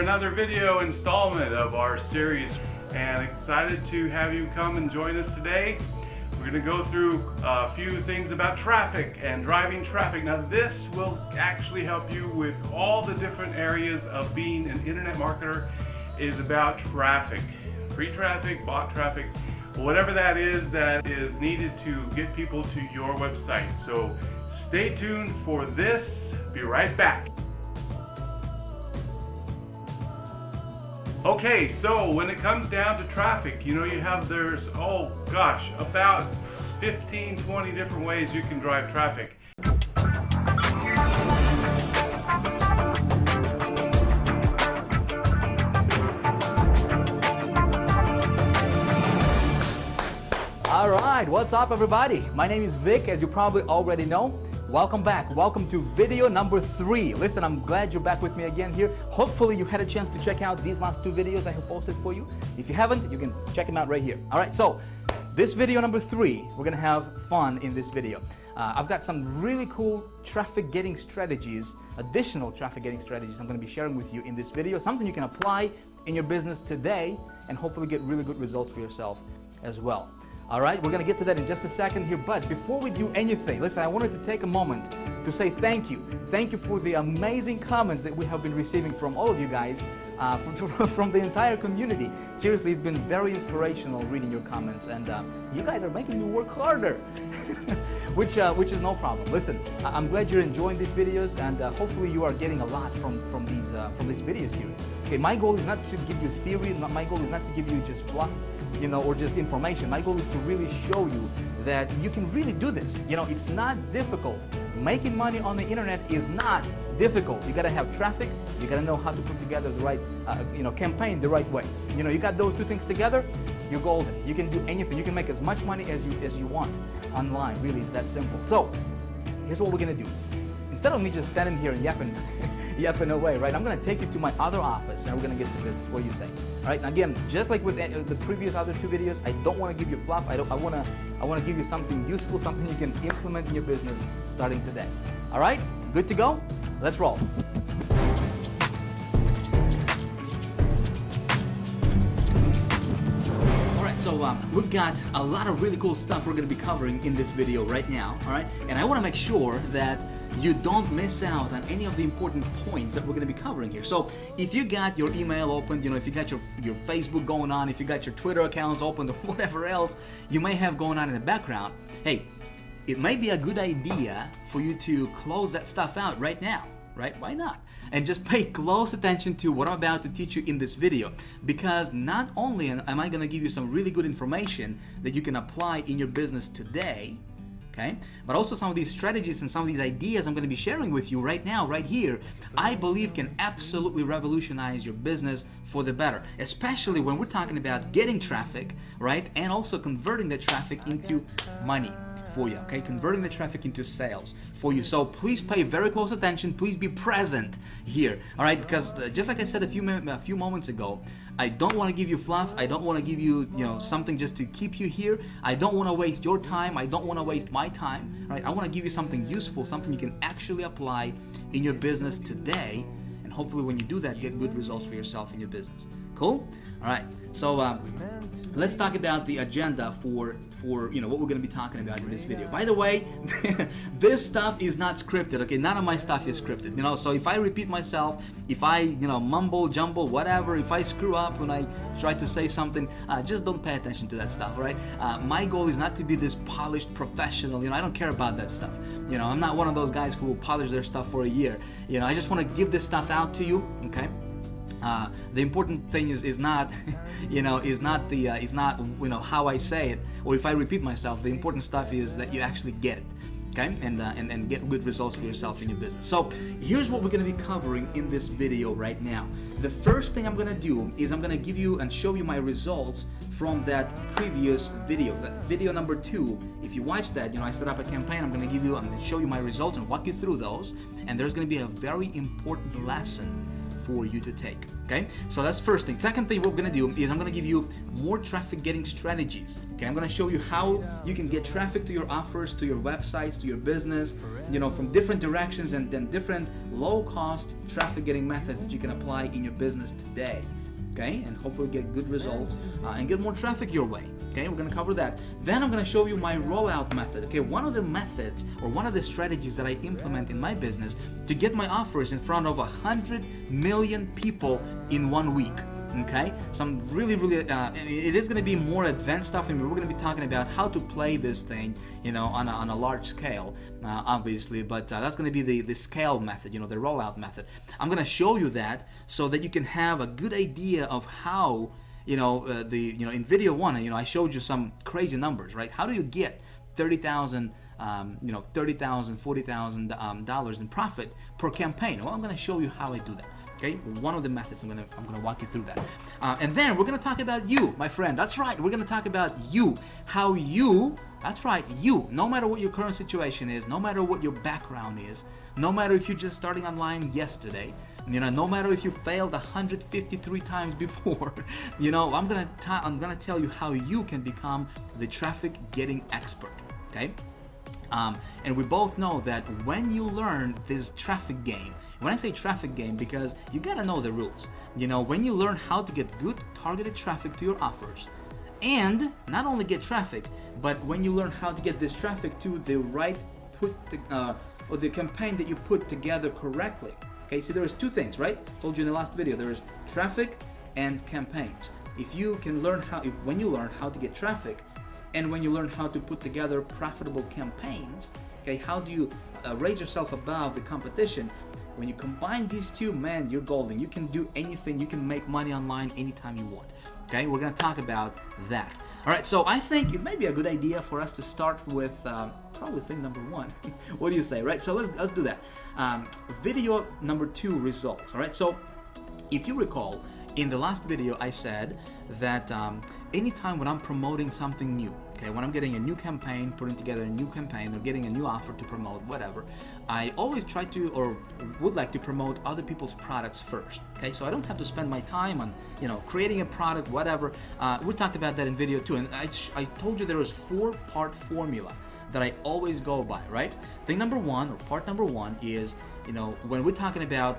another video installment of our series, and excited to have you come and join us today. We're going to go through a few things about traffic and driving traffic. Now this will actually help you with all the different areas of being an internet marketer. Is about traffic, free traffic, bought traffic, whatever that is needed to get people to your website. So stay tuned for this. Be right back. Okay, so when it comes down to traffic, you have there's, oh gosh, about 15, 20 different ways you can drive traffic. All right, what's up everybody? My name is Vic, as you probably already know. Welcome back. Welcome to video number 3. Listen, I'm glad you're back with me again here. Hopefully you had a chance to check out these last 2 videos I have posted for you. If you haven't, you can check them out right here. All right, so this video number 3, we're gonna have fun in this video. I've got some really cool traffic getting strategies, additional traffic getting strategies I'm gonna be sharing with you in this video. Something you can apply in your business today and hopefully get really good results for yourself as well. All right, we're going to get to that in just a second here, but before we do anything, listen, I wanted to take a moment to say thank you. Thank you for the amazing comments that we have been receiving from all of you guys, from the entire community. Seriously, it's been very inspirational reading your comments, and you guys are making me work harder, which is no problem. Listen, I'm glad you're enjoying these videos, and hopefully you are getting a lot from these videos here. Okay, my goal is not to give you theory, my goal is not to give you just fluff, or just information. My goal is to really show you that you can really do this. It's not difficult. Making money on the internet is not difficult. You gotta have traffic. You gotta know how to put together the right, campaign the right way. You got those 2 things together, you're golden. You can do anything. You can make as much money as you want online. Really, it's that simple. So, here's what we're gonna do. Instead of me just standing here and yapping away, right? I'm gonna take you to my other office and we're gonna get to business. What do you say? All right. Now again, just like with the previous other 2 videos, I don't want to give you fluff. I want to give you something useful, something you can implement in your business starting today. All right. Good to go? Let's roll. So we've got a lot of really cool stuff we're going to be covering in this video right now, all right? And I want to make sure that you don't miss out on any of the important points that we're going to be covering here. So if you got your email opened, if you got your Facebook going on, if you got your Twitter accounts opened or whatever else you may have going on in the background, hey, it may be a good idea for you to close that stuff out right now. Right? Why not? And just pay close attention to what I'm about to teach you in this video, because not only am I going to give you some really good information that you can apply in your business today, okay, but also some of these strategies and some of these ideas I'm going to be sharing with you right now, right here, I believe can absolutely revolutionize your business for the better, especially when we're talking about getting traffic, right, and also converting that traffic into money for you, okay? Converting the traffic into sales for you. So please pay very close attention. Please be present here, all right? Because just like I said a few moments ago, I don't want to give you fluff. I don't want to give you, something just to keep you here. I don't want to waste your time. I don't want to waste my time, right? I want to give you something useful, something you can actually apply in your business today, and hopefully when you do that, get good results for yourself in your business. Cool? All right. So let's talk about the agenda for what we're going to be talking about in this video. By the way, this stuff is not scripted. Okay, none of my stuff is scripted. So if I repeat myself, if I mumble, jumble, whatever, if I screw up when I try to say something, just don't pay attention to that stuff. All right. My goal is not to be this polished professional. I don't care about that stuff. I'm not one of those guys who will polish their stuff for a year. I just want to give this stuff out to you. Okay. The important thing is not, is not how I say it, or if I repeat myself. The important stuff is that you actually get it, okay, and get good results for yourself in your business. So here's what we're going to be covering in this video right now. The first thing I'm going to do is I'm going to give you and show you my results from that previous video, that video number 2. If you watch that, I set up a campaign. I'm going to show you my results and walk you through those. And there's going to be a very important lesson for you to take. Okay, so that's first thing. Second thing we're gonna do is I'm gonna give you more traffic getting strategies. Okay, I'm gonna show you how you can get traffic to your offers, to your websites, to your business, from different directions, and then different low-cost traffic getting methods that you can apply in your business today. Okay, and hopefully get good results and get more traffic your way. Okay, we're gonna cover that. Then I'm gonna show you my rollout method. Okay, one of the methods or one of the strategies that I implement in my business to get my offers in front of 100 million people in 1 week. Okay, some really it is going to be more advanced stuff, and we're going to be talking about how to play this thing on a large scale, obviously, but that's going to be the scale method, the rollout method. I'm going to show you that so that you can have a good idea of how in video one, I showed you some crazy numbers, right? How do you get $30,000 $40,000 in profit per campaign? Well, I'm going to show you how I do that. Okay, one of the methods. I'm gonna walk you through that, and then we're gonna talk about you, my friend. That's right. We're gonna talk about you, how you. That's right, you. No matter what your current situation is, no matter what your background is, no matter if you're just starting online yesterday, no matter if you failed 153 times before, I'm gonna tell you how you can become the traffic getting expert. Okay. And we both know that when you learn this traffic game, when I say traffic game, because you gotta know the rules. When you learn how to get good targeted traffic to your offers, and not only get traffic, but when you learn how to get this traffic to the right or the campaign that you put together correctly. Okay, so there's two things, right? Told you in the last video, there's traffic and campaigns. If you can learn when you learn how to get traffic, and when you learn how to put together profitable campaigns, okay, how do you raise yourself above the competition? When you combine these two, man, you're golden. You can do anything. You can make money online anytime you want. Okay, we're gonna talk about that. All right, so I think it may be a good idea for us to start with probably thing number one. What do you say, right? So let's do that. Video number 2, results. All right, so if you recall, in the last video I said that anytime when I'm promoting something new, okay, when I'm getting a new campaign, putting together a new campaign, or getting a new offer to promote, whatever, I always try to, or would like to, promote other people's products first. Okay, so I don't have to spend my time on, creating a product, whatever. We talked about that in video 2, and I told you there was 4-part formula that I always go by, right? Thing number 1, or part number 1, is when we're talking about,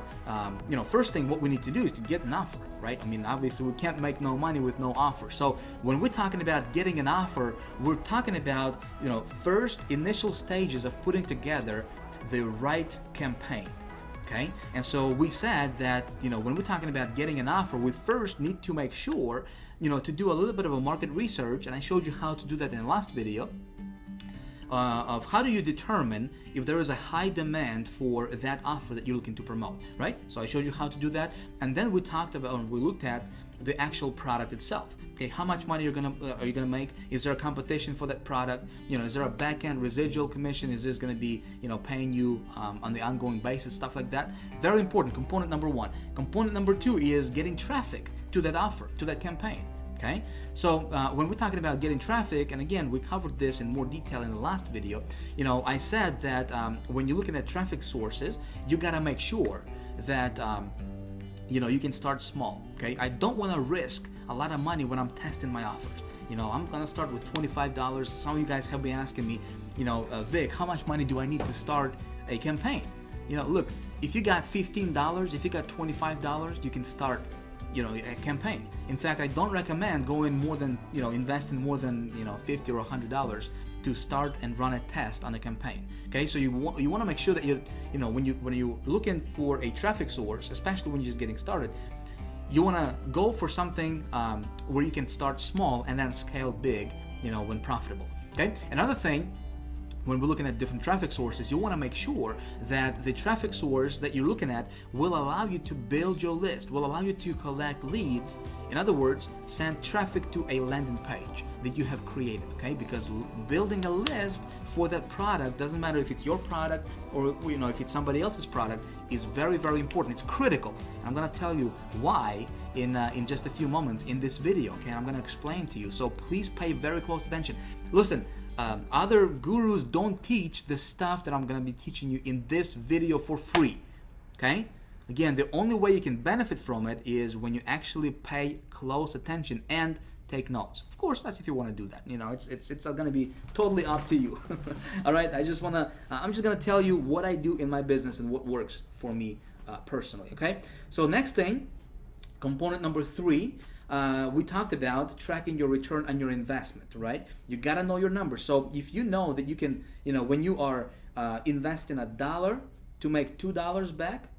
first thing what we need to do is to get an offer, right? I mean, obviously we can't make no money with no offer. So when we're talking about getting an offer, we're talking about, first initial stages of putting together the right campaign. Okay, and so we said that when we're talking about getting an offer, we first need to make sure to do a little bit of a market research, and I showed you how to do that in the last video. Of how do you determine if there is a high demand for that offer that you're looking to promote, right? So I showed you how to do that, and then we looked at the actual product itself. Okay, how much money are you gonna make? Is there a competition for that product? Is there a back-end residual commission? Is this gonna be paying you on the ongoing basis, stuff like that? Very important. Component number 1. Component number 2 is getting traffic to that offer, to that campaign. Okay, so when we're talking about getting traffic, and again, we covered this in more detail in the last video, I said that when you're looking at traffic sources, you gotta make sure that you can start small. Okay, I don't want to risk a lot of money when I'm testing my offers. I'm gonna start with $25. Some of you guys have been asking me, Vic, how much money do I need to start a campaign? Look, if you got $15, if you got $25, you can start a campaign. In fact, I don't recommend going more than, investing more than, $50 or $100 to start and run a test on a campaign. Okay, so you want to make sure that when you're looking for a traffic source, especially when you're just getting started, you want to go for something where you can start small and then scale big, when profitable. Okay, another thing, when we're looking at different traffic sources, you want to make sure that the traffic source that you're looking at will allow you to build your list, will allow you to collect leads. In other words, send traffic to a landing page that you have created, okay? Because building a list for that product, doesn't matter if it's your product or if it's somebody else's product, is very, very important. It's critical. I'm going to tell you why in just a few moments in this video, okay? I'm going to explain to you. So please pay very close attention. Listen, other gurus don't teach the stuff that I'm going to be teaching you in this video for free, okay? Again, the only way you can benefit from it is when you actually pay close attention and take notes. Of course, that's if you want to do that. You know, it's going to be totally up to you. All right, I'm just gonna tell you what I do in my business and what works for me personally. Okay, so next thing, component number 3. We talked about tracking your return on your investment, right? You gotta know your numbers. So if you know that you can, when you are investing $1 to make $2 back,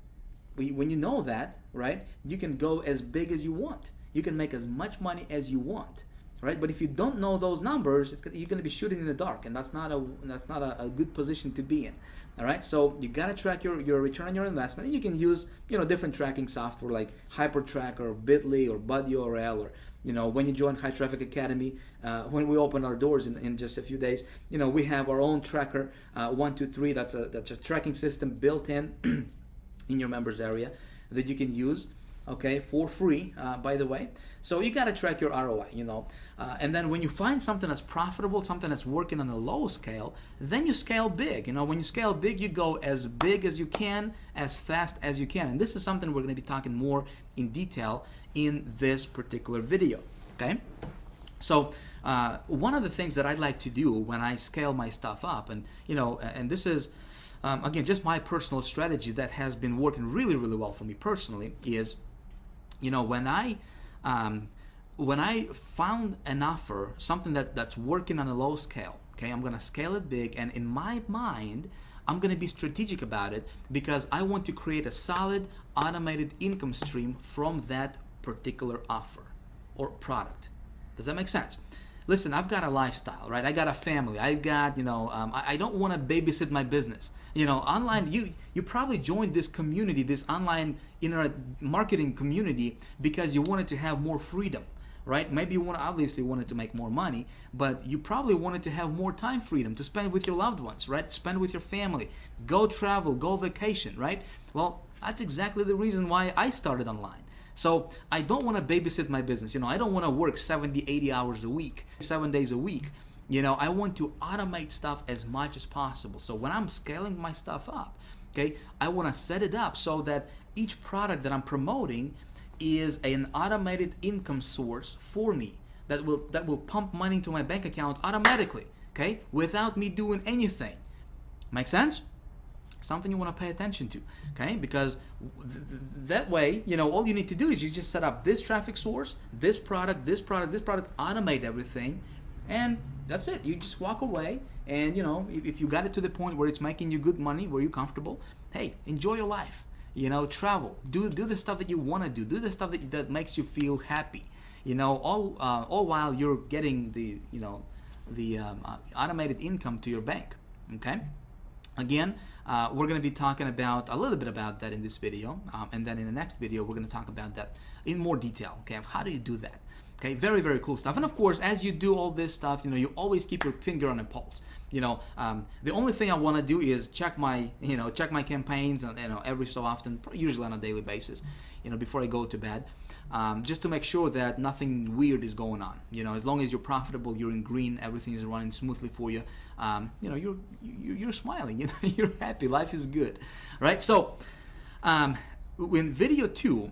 when you know that, right, you can go as big as you want. You can make as much money as you want, right? But if you don't know those numbers, you're gonna be shooting in the dark, and that's not a good position to be in. All right, so you gotta track your return on your investment, and you can use different tracking software like HyperTrack or Bitly or BuddyORL, or when you join High Traffic Academy, when we open our doors in just a few days, we have our own tracker, 123. That's a tracking system built in in your members area that you can use. Okay, for free, by the way. So you gotta track your ROI, and then when you find something that's profitable, something that's working on a low scale, then you scale big. When you scale big, you go as big as you can, as fast as you can. And this is something we're gonna be talking more in detail in this particular video, okay? So one of the things that I like to do when I scale my stuff up, and this is, again, just my personal strategy that has been working really, really well for me personally, is when I found an offer, something that's working on a low scale, okay, I'm gonna scale it big, and in my mind, I'm gonna be strategic about it because I want to create a solid automated income stream from that particular offer or product. Does that make sense? Listen, I've got a lifestyle, right? I got a family. I got, I don't want to babysit my business. Online, you probably joined this community, this online internet marketing community, because you wanted to have more freedom, right? Maybe you obviously wanted to make more money, but you probably wanted to have more time freedom to spend with your loved ones, right? Spend with your family, go travel, go vacation, right? Well, that's exactly the reason why I started online. So I don't want to babysit my business. I don't want to work 70, 80 hours a week, 7 days a week. I want to automate stuff as much as possible. So when I'm scaling my stuff up, okay, I want to set it up so that each product that I'm promoting is an automated income source for me that will pump money into my bank account automatically, okay, without me doing anything. Make sense? Something you want to pay attention to, okay? Because that way, all you need to do is you just set up this traffic source, this product, automate everything, and that's it. You just walk away, and if you got it to the point where it's making you good money, where you're comfortable, hey, enjoy your life. Travel, do the stuff that you want to do the stuff that makes you feel happy. All while you're getting the automated income to your bank, okay? Again, we're going to be talking about a little bit about that in this video, and then in the next video we're going to talk about that in more detail, okay, of how do you do that. Okay, very, very cool stuff. And of course, as you do all this stuff, you always keep your finger on the pulse. The only thing I want to do is check my campaigns, every so often, usually on a daily basis, before I go to bed, just to make sure that nothing weird is going on. As long as you're profitable, you're in green, everything is running smoothly for you. You're smiling. You're happy. Life is good, right? So, in video 2,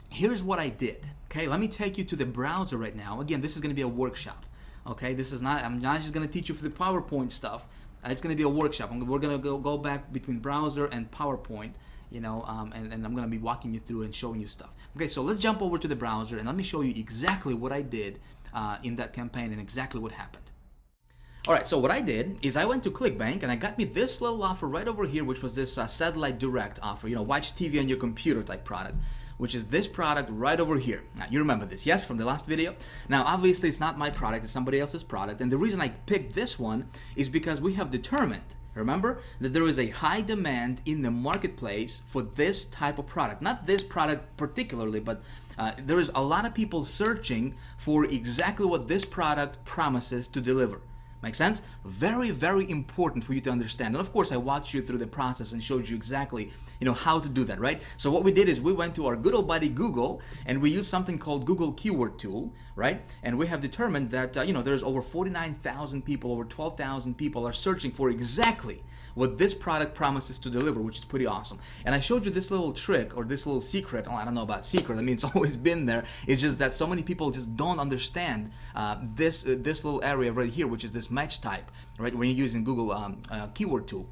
here's what I did. Okay, let me take you to the browser right now. Again, this is going to be a workshop. Okay, I'm not just going to teach you for the PowerPoint stuff. It's going to be a workshop. We're going to go back between browser and PowerPoint, and I'm going to be walking you through and showing you stuff. Okay, so let's jump over to the browser and let me show you exactly what I did in that campaign and exactly what happened. All right, so what I did is I went to ClickBank and I got me this little offer right over here, which was this satellite direct offer, watch TV on your computer type product, which is this product right over here. Now, you remember this, yes, from the last video? Now, obviously, it's not my product, it's somebody else's product, and the reason I picked this one is because we have determined, remember, that there is a high demand in the marketplace for this type of product. Not this product particularly, but there is a lot of people searching for exactly what this product promises to deliver. Make sense? Very, very important for you to understand. And of course, I walked you through the process and showed you exactly, how to do that, right? So what we did is we went to our good old buddy Google, and we used something called Google Keyword Tool, right? And we have determined that, there's over 49,000 people, over 12,000 people are searching for exactly what this product promises to deliver, which is pretty awesome. And I showed you this little trick, or this little secret. I don't know about secret. I mean, it's always been there. It's just that so many people just don't understand this little area right here, which is this match type, right? When you're using Google Keyword Tool.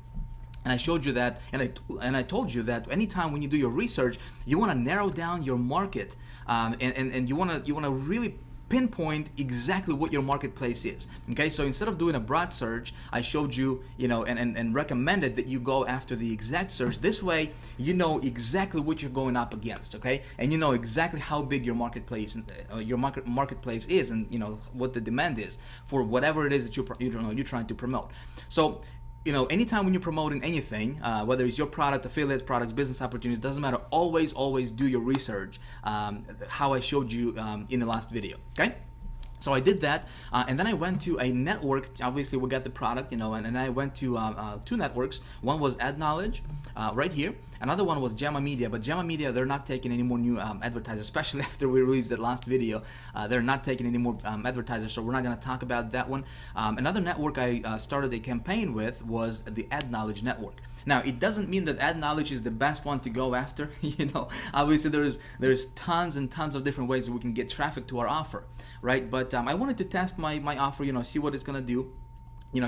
And I showed you that, and I told you that anytime when you do your research, you want to narrow down your market, and you want to really pinpoint exactly what your marketplace is. Okay, so instead of doing a broad search, I showed you, and recommended that you go after the exact search. This way, you know exactly what you're going up against. Okay, and you know exactly how big your marketplace marketplace is, and what the demand is for whatever it is that you're trying to promote. So, anytime when you're promoting anything, whether it's your product, affiliate products, business opportunities, doesn't matter, always do your research, how I showed you in the last video, okay? So I did that, and then I went to a network. Obviously, we got the product, and I went to two networks. One was AdKnowledge, right here. Another one was Gemma Media, but Gemma Media, they're not taking any more new advertisers, especially after we released that last video. They're not taking any more advertisers, so we're not going to talk about that one. Another network I started a campaign with was the AdKnowledge network. Now, it doesn't mean that AdKnowledge is the best one to go after. Obviously there's tons and tons of different ways that we can get traffic to our offer, right? But I wanted to test my offer, see what it's gonna do.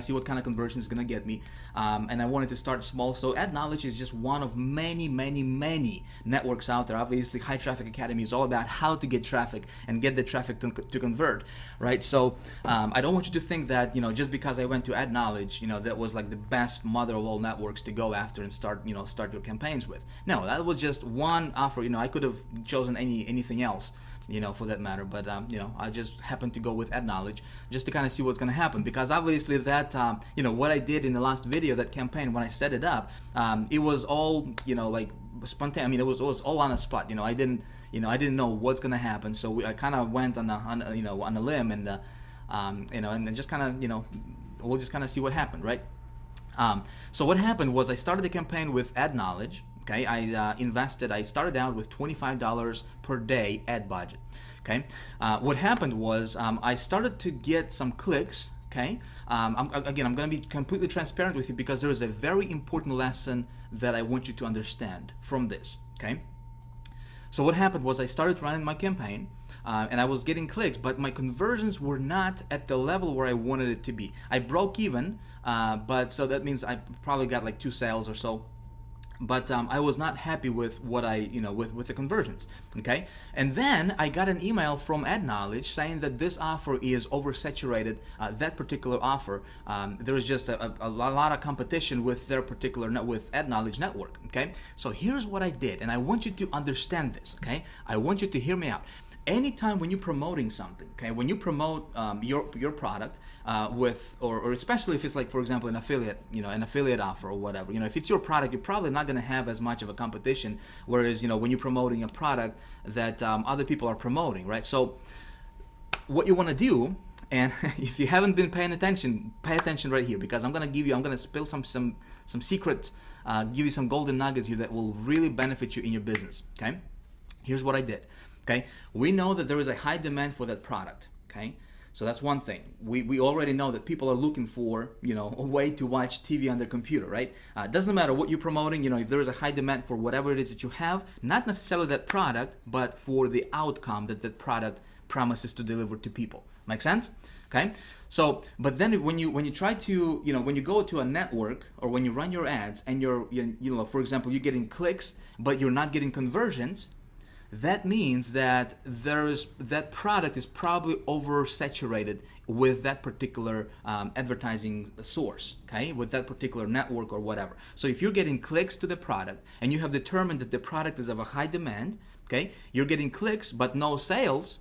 See what kind of conversion is gonna get me, and I wanted to start small. So AdKnowledge is just one of many networks out there. Obviously, High Traffic Academy is all about how to get traffic and get the traffic to convert, right? So I don't want you to think that just because I went to AdKnowledge, that was like the best mother of all networks to go after and start your campaigns with. No, that was just one offer. I could have chosen anything else, for that matter, but I just happened to go with AdKnowledge just to kind of see what's going to happen, because obviously that what I did in the last video, that campaign, when I set it up, it was all like spontaneous. I mean, it was all on the spot. I didn't know what's going to happen, so I kind of went on a limb, and and just kind of we'll just kind of see what happened, right? So what happened was I started the campaign with AdKnowledge. Okay, I started out with $25 per day ad budget. Okay, what happened was I started to get some clicks. Okay, I'm going to be completely transparent with you, because there is a very important lesson that I want you to understand from this. Okay, so what happened was I started running my campaign, and I was getting clicks, but my conversions were not at the level where I wanted it to be. I broke even, but so that means I probably got like 2 sales or so. But I was not happy with what with the conversions, okay? And then I got an email from AdKnowledge saying that this offer is oversaturated, that particular offer. There was just a lot of competition with their particular, with AdKnowledge network, okay? So here's what I did, and I want you to understand this, okay? I want you to hear me out. Anytime when you're promoting something, okay, when you promote your product with, or especially if it's like, for example, an affiliate offer or whatever, if it's your product, you're probably not going to have as much of a competition. Whereas, when you're promoting a product that other people are promoting, right? So what you want to do, and if you haven't been paying attention, pay attention right here, because I'm going to spill some secrets, give you some golden nuggets here that will really benefit you in your business. Okay, here's what I did. Okay, we know that there is a high demand for that product. Okay, so that's one thing. We already know that people are looking for a way to watch TV on their computer, right? It doesn't matter what you're promoting. If there is a high demand for whatever it is that you have, not necessarily that product, but for the outcome that that product promises to deliver to people. Make sense? Okay. So, but then when you try to when you go to a network, or when you run your ads and you're for example, you're getting clicks but you're not getting conversions, that means that that product is probably oversaturated with that particular advertising source, okay, with that particular network or whatever. So if you're getting clicks to the product and you have determined that the product is of a high demand, okay, you're getting clicks but no sales,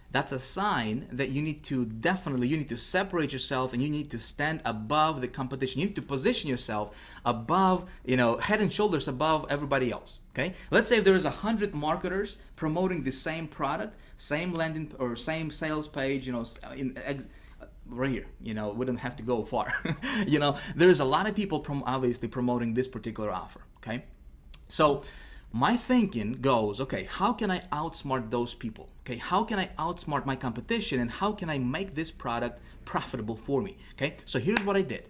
that's a sign that you need to separate yourself, and you need to stand above the competition. You need to position yourself above, head and shoulders above everybody else. Okay, let's say there is 100 marketers promoting the same product, same landing or same sales page, right here. We don't have to go far. There's a lot of people obviously promoting this particular offer. Okay, so my thinking goes, okay, how can I outsmart those people? Okay, how can I outsmart my competition, and how can I make this product profitable for me? Okay, so here's what I did.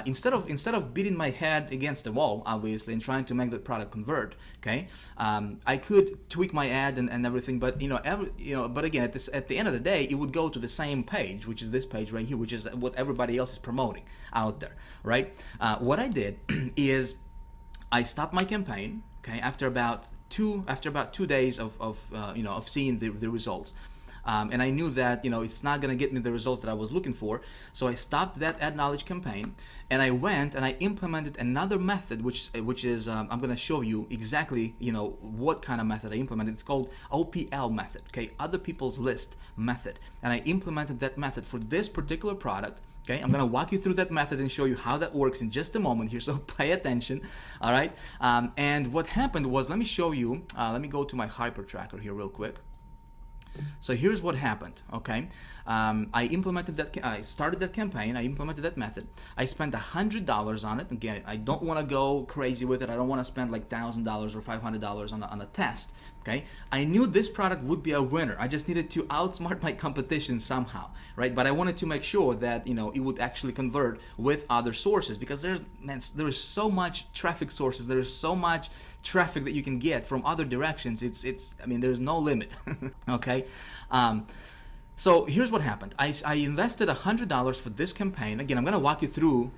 Instead of beating my head against the wall, obviously, and trying to make the product convert, okay, I could tweak my ad and everything, but but again, at the end of the day, it would go to the same page, which is this page right here, which is what everybody else is promoting out there, right? What I did is I stopped my campaign, okay, after about 2 days of seeing the results. And I knew that it's not going to get me the results that I was looking for, so I stopped that ad knowledge campaign, and I went and I implemented another method, which is I'm going to show you exactly what kind of method I implemented. It's called OPL method, okay, other people's list method, and I implemented that method for this particular product. Okay, I'm going to walk you through that method and show you how that works in just a moment here, so pay attention, all right? And what happened was, let me show you, let me go to my Hyper Tracker here real quick. So here's what happened, okay? I started that campaign, I implemented that method. I spent $100 on it. Again, I don't want to go crazy with it. I don't want to spend like $1,000 or $500 on a test, okay? I knew this product would be a winner. I just needed to outsmart my competition somehow, right? But I wanted to make sure that, it would actually convert with other sources, because there is so much traffic sources, there is so much traffic that you can get from other directions. There's no limit. Okay, so here's what happened. I invested $100 for this campaign. Again, I'm going to walk you through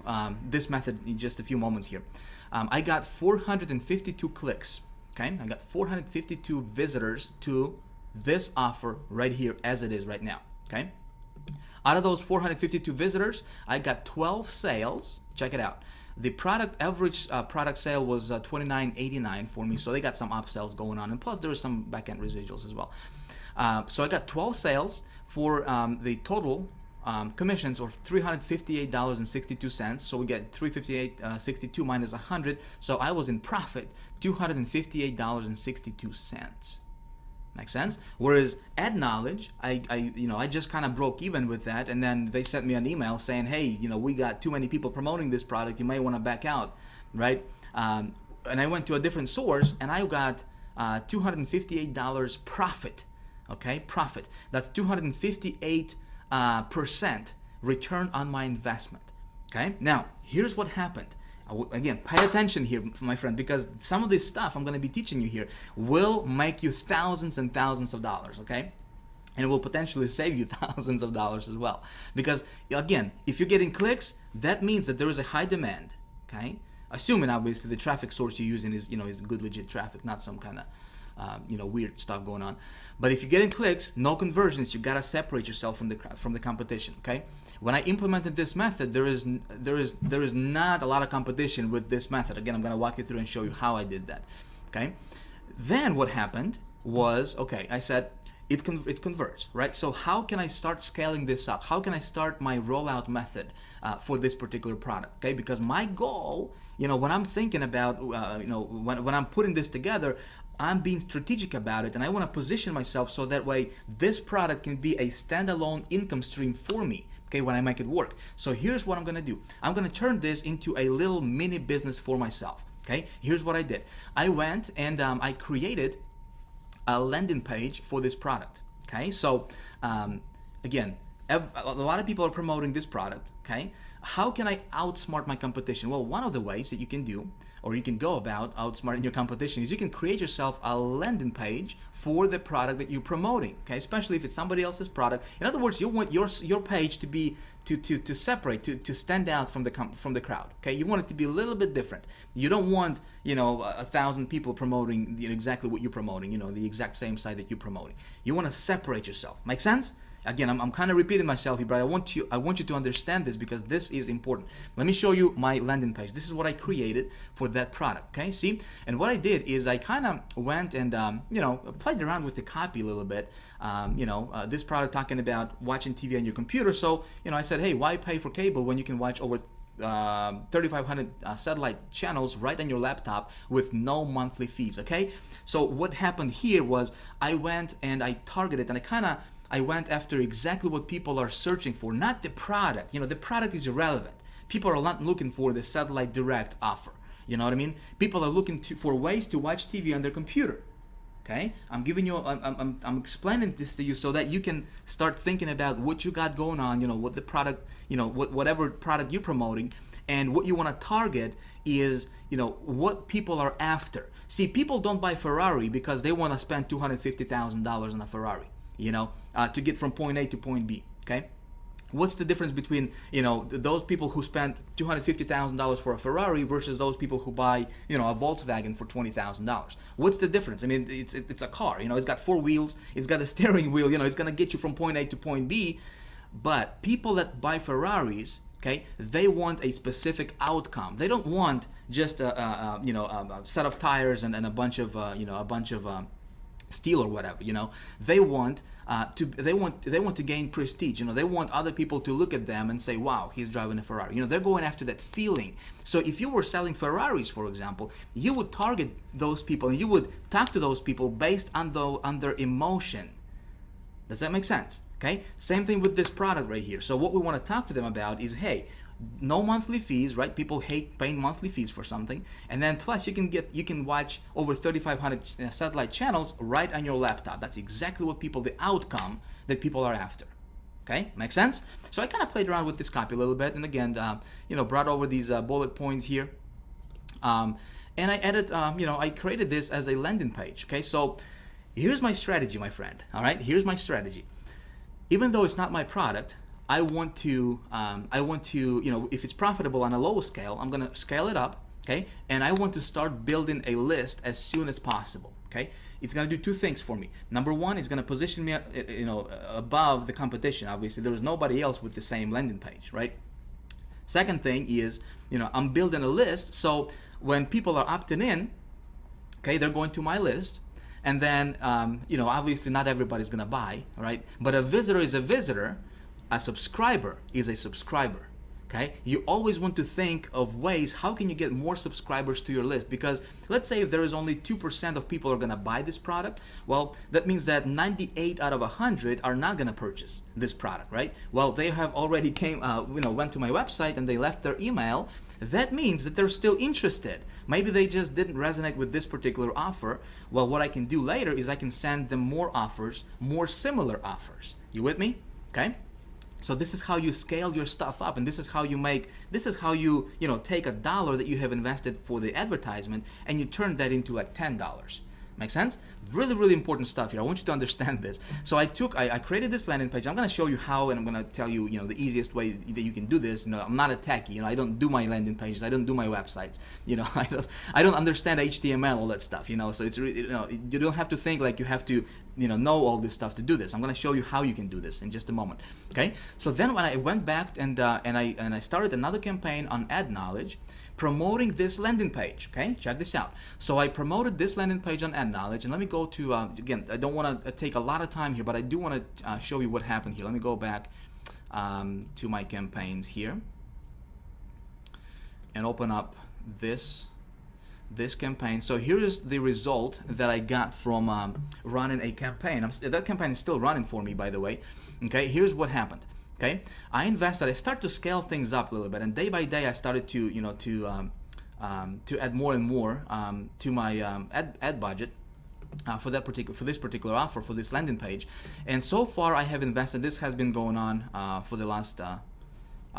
this method in just a few moments here. I got 452 clicks. Okay, I got 452 visitors to this offer right here as it is right now. Okay, out of those 452 visitors, I got 12 sales. Check it out. The average product sale was $29.89 for me, so they got some upsells going on, and plus there was some back-end residuals as well. So I got 12 sales for the total commissions of $358.62. So we get $358.62 minus 100. So I was in profit $258.62. Makes sense? Whereas ad knowledge, I just kind of broke even with that, and then they sent me an email saying, hey, we got too many people promoting this product, you may want to back out, right? And I went to a different source, and I got $258 profit. Okay, profit. That's 258% return on my investment. Okay, now here's what happened. Again, pay attention here, my friend, because some of this stuff I'm going to be teaching you here will make you thousands and thousands of dollars, okay? And it will potentially save you thousands of dollars as well. Because, again, if you're getting clicks, that means that there is a high demand, okay? Assuming, obviously, the traffic source you're using is, is good, legit traffic, not some kind of, weird stuff going on. But if you're getting clicks, no conversions, you got to separate yourself from the competition, okay? When I implemented this method, there is not a lot of competition with this method. Again, I'm going to walk you through and show you how I did that. Okay. Then what happened was, okay, I said it converts, right? So how can I start scaling this up? How can I start my rollout method for this particular product? Okay, because my goal, when I'm thinking about, when I'm putting this together, I'm being strategic about it, and I want to position myself so that way this product can be a standalone income stream for me. Okay, when I make it work. So here's what I'm gonna do. I'm gonna turn this into a little mini business for myself. Okay, here's what I did. I went and I created a landing page for this product. Okay, so again, a lot of people are promoting this product. Okay, how can I outsmart my competition? Well, one of the ways that you can do, or you can go about outsmarting your competition, is you can create yourself a landing page for the product that you're promoting. Okay, especially if it's somebody else's product. In other words, you want your page to be to separate, to stand out from the crowd. Okay, you want it to be a little bit different. You don't want 1,000 people promoting exactly what you're promoting. The exact same site that you're promoting. You want to separate yourself. Make sense? Again, I'm kind of repeating myself here, but I want you to understand this because this is important. Let me show you my landing page. This is what I created for that product. Okay, see? And what I did is I kind of went and played around with the copy a little bit. This product talking about watching TV on your computer. So I said, hey, why pay for cable when you can watch over 3,500 satellite channels right on your laptop with no monthly fees? Okay, so what happened here was I went and I targeted and I kind of I went after exactly what people are searching for, not the product. The product is irrelevant. People are not looking for the satellite direct offer. You know what I mean? People are looking for ways to watch TV on their computer. Okay, I'm giving you, I'm explaining this to you so that you can start thinking about what you got going on. What the product, whatever product you're promoting, and what you want to target is, what people are after. See, people don't buy Ferrari because they want to spend $250,000 on a Ferrari, to get from point A to point B. Okay. What's the difference between, those people who spend $250,000 for a Ferrari versus those people who buy, a Volkswagen for $20,000? What's the difference? I mean, it's a car, it's got four wheels, it's got a steering wheel, it's going to get you from point A to point B. But people that buy Ferraris, okay, they want a specific outcome. They don't want just a set of tires and a bunch of, steel or whatever. They want to gain prestige. They want other people to look at them and say, wow, he's driving a Ferrari. They're going after that feeling. So if you were selling Ferraris, for example, you would target those people and you would talk to those people based on their emotion. Does that make sense? Okay, same thing with this product right here. So what we want to talk to them about is, hey, no monthly fees, right? People hate paying monthly fees for something, and then plus you can watch over 3,500 satellite channels right on your laptop. That's exactly the outcome that people are after. Okay, make sense? So I kind of played around with this copy a little bit, and again, brought over these bullet points here, and I added, I created this as a landing page. Okay, so here's my strategy, my friend. All right, here's my strategy. Even though it's not my product, I want to, if it's profitable on a lower scale, I'm going to scale it up, okay? And I want to start building a list as soon as possible, okay? It's going to do two things for me. Number one, it's going to position me, above the competition. Obviously, there is nobody else with the same landing page, right? Second thing is, I'm building a list, so when people are opting in, okay, they're going to my list. And then, obviously not everybody's going to buy, right? But a visitor is a visitor. A subscriber is a subscriber, okay? You always want to think of ways, how can you get more subscribers to your list? Because let's say if there is only 2% of people are gonna buy this product, well, that means that 98 out of 100 are not gonna purchase this product, right? Well, they have already went to my website and they left their email. That means that they're still interested. Maybe they just didn't resonate with this particular offer. Well, what I can do later is I can send them more offers, more similar offers. You with me? Okay? So this is how you scale your stuff up, and this is how you take $1 that you have invested for the advertisement and you turn that into like $10. Make sense? Really, really important stuff here. I want you to understand this. So I created this landing page. I'm going to show you how, and I'm going to tell you, the easiest way that you can do this. I'm not a techie. I don't do my landing pages. I don't do my websites. I don't understand HTML, all that stuff. So it's really, you don't have to think like you have to, know all this stuff to do this. I'm going to show you how you can do this in just a moment. Okay? So then when I went back and I started another campaign on Ad Knowledge, promoting this landing page. Okay, check this out. So I promoted this landing page on Ad Knowledge, and let me go to, again, I don't want to take a lot of time here, but I do want to show you what happened here. Let me go back to my campaigns here and open up this campaign. So here is the result that I got from running a campaign. That campaign is still running for me, by the way. Okay, here's what happened. Okay, I invested. I started to scale things up a little bit, and day by day, I started to add more and more to my ad budget for this particular offer, for this landing page. And so far, I have invested. This has been going on for the last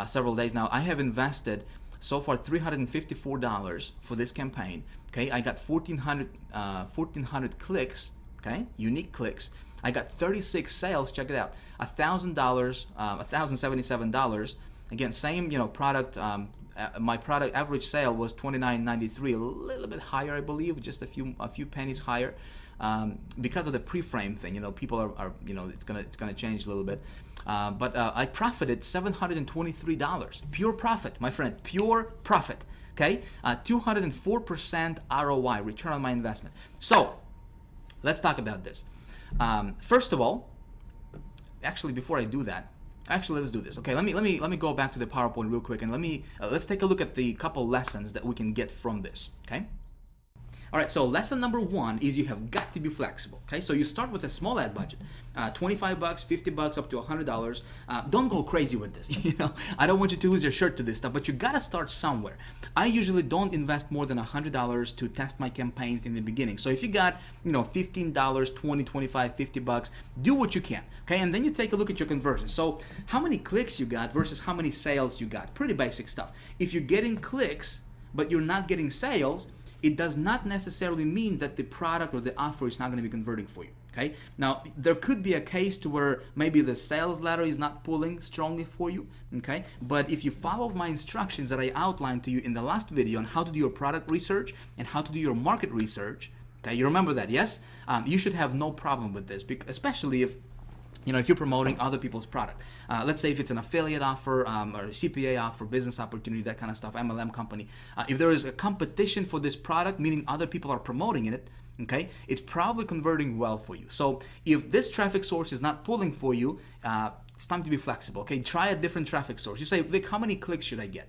several days now. I have invested so far $354 for this campaign. Okay, I got 1,400 clicks. Okay, unique clicks. I got 36 sales. Check it out. $1,000, $1,077. Again, same product. My product average sale was $29.93, a little bit higher, I believe, just a few pennies higher, because of the pre-frame thing. People are it's gonna change a little bit. But I profited $723. Pure profit, my friend. Pure profit. Okay, 204% ROI, return on my investment. So let's talk about this. First of all, actually, before I do that, let's do this. Okay, let me go back to the PowerPoint real quick, and let's take a look at the couple lessons that we can get from this. Okay. All right, so lesson number one is you have got to be flexible. Okay, so you start with a small ad budget, $25, $50, up to $100. Don't go crazy with this. I don't want you to lose your shirt to this stuff, but you gotta start somewhere. I usually don't invest more than $100 to test my campaigns in the beginning. So if you got, $15, $20, $25, $50, do what you can. Okay, and then you take a look at your conversions. So how many clicks you got versus how many sales you got. Pretty basic stuff. If you're getting clicks but you're not getting sales, it does not necessarily mean that the product or the offer is not going to be converting for you. Okay, now there could be a case to where maybe the sales ladder is not pulling strongly for you. Okay, but if you follow my instructions that I outlined to you in the last video on how to do your product research and how to do your market research, okay, you remember that, yes? You should have no problem with this, especially if you're promoting other people's product. Let's say if it's an affiliate offer or a CPA offer, business opportunity, that kind of stuff, MLM company. If there is a competition for this product, meaning other people are promoting it, okay, it's probably converting well for you. So if this traffic source is not pulling for you, it's time to be flexible. Okay, try a different traffic source. You say, Vic, how many clicks should I get?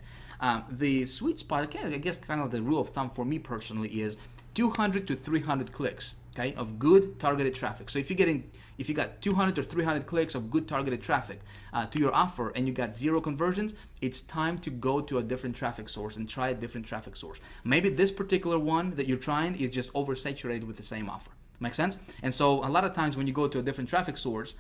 The sweet spot, okay, I guess kind of the rule of thumb for me personally is 200 to 300 clicks, okay, of good targeted traffic. So if you got 200 or 300 clicks of good targeted traffic to your offer and you got 0 conversions, it's time to go to a different traffic source and try a different traffic source. Maybe this particular one that you're trying is just oversaturated with the same offer. Make sense? And so a lot of times when you go to a different traffic source,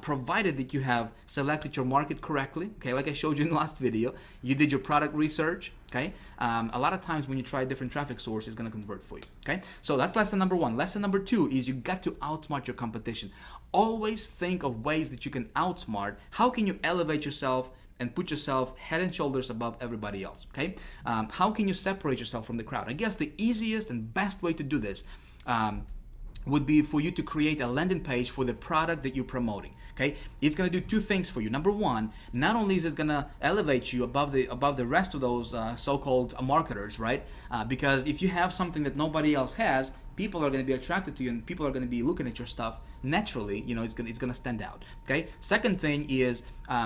provided that you have selected your market correctly, okay, like I showed you in the last video, you did your product research, okay, a lot of times when you try a different traffic source, it's going to convert for you, okay? So that's lesson number one. Lesson number two is you got to outsmart your competition. Always think of ways that you can outsmart. How can you elevate yourself and put yourself head and shoulders above everybody else, okay? How can you separate yourself from the crowd? I guess the easiest and best way to do this would be for you to create a landing page for the product that you're promoting. Okay, it's going to do 2 things for you. Number one, not only is it going to elevate you above the rest of those so-called marketers, right? Because if you have something that nobody else has, people are going to be attracted to you, and people are going to be looking at your stuff naturally. It's going to stand out. Okay. Second thing is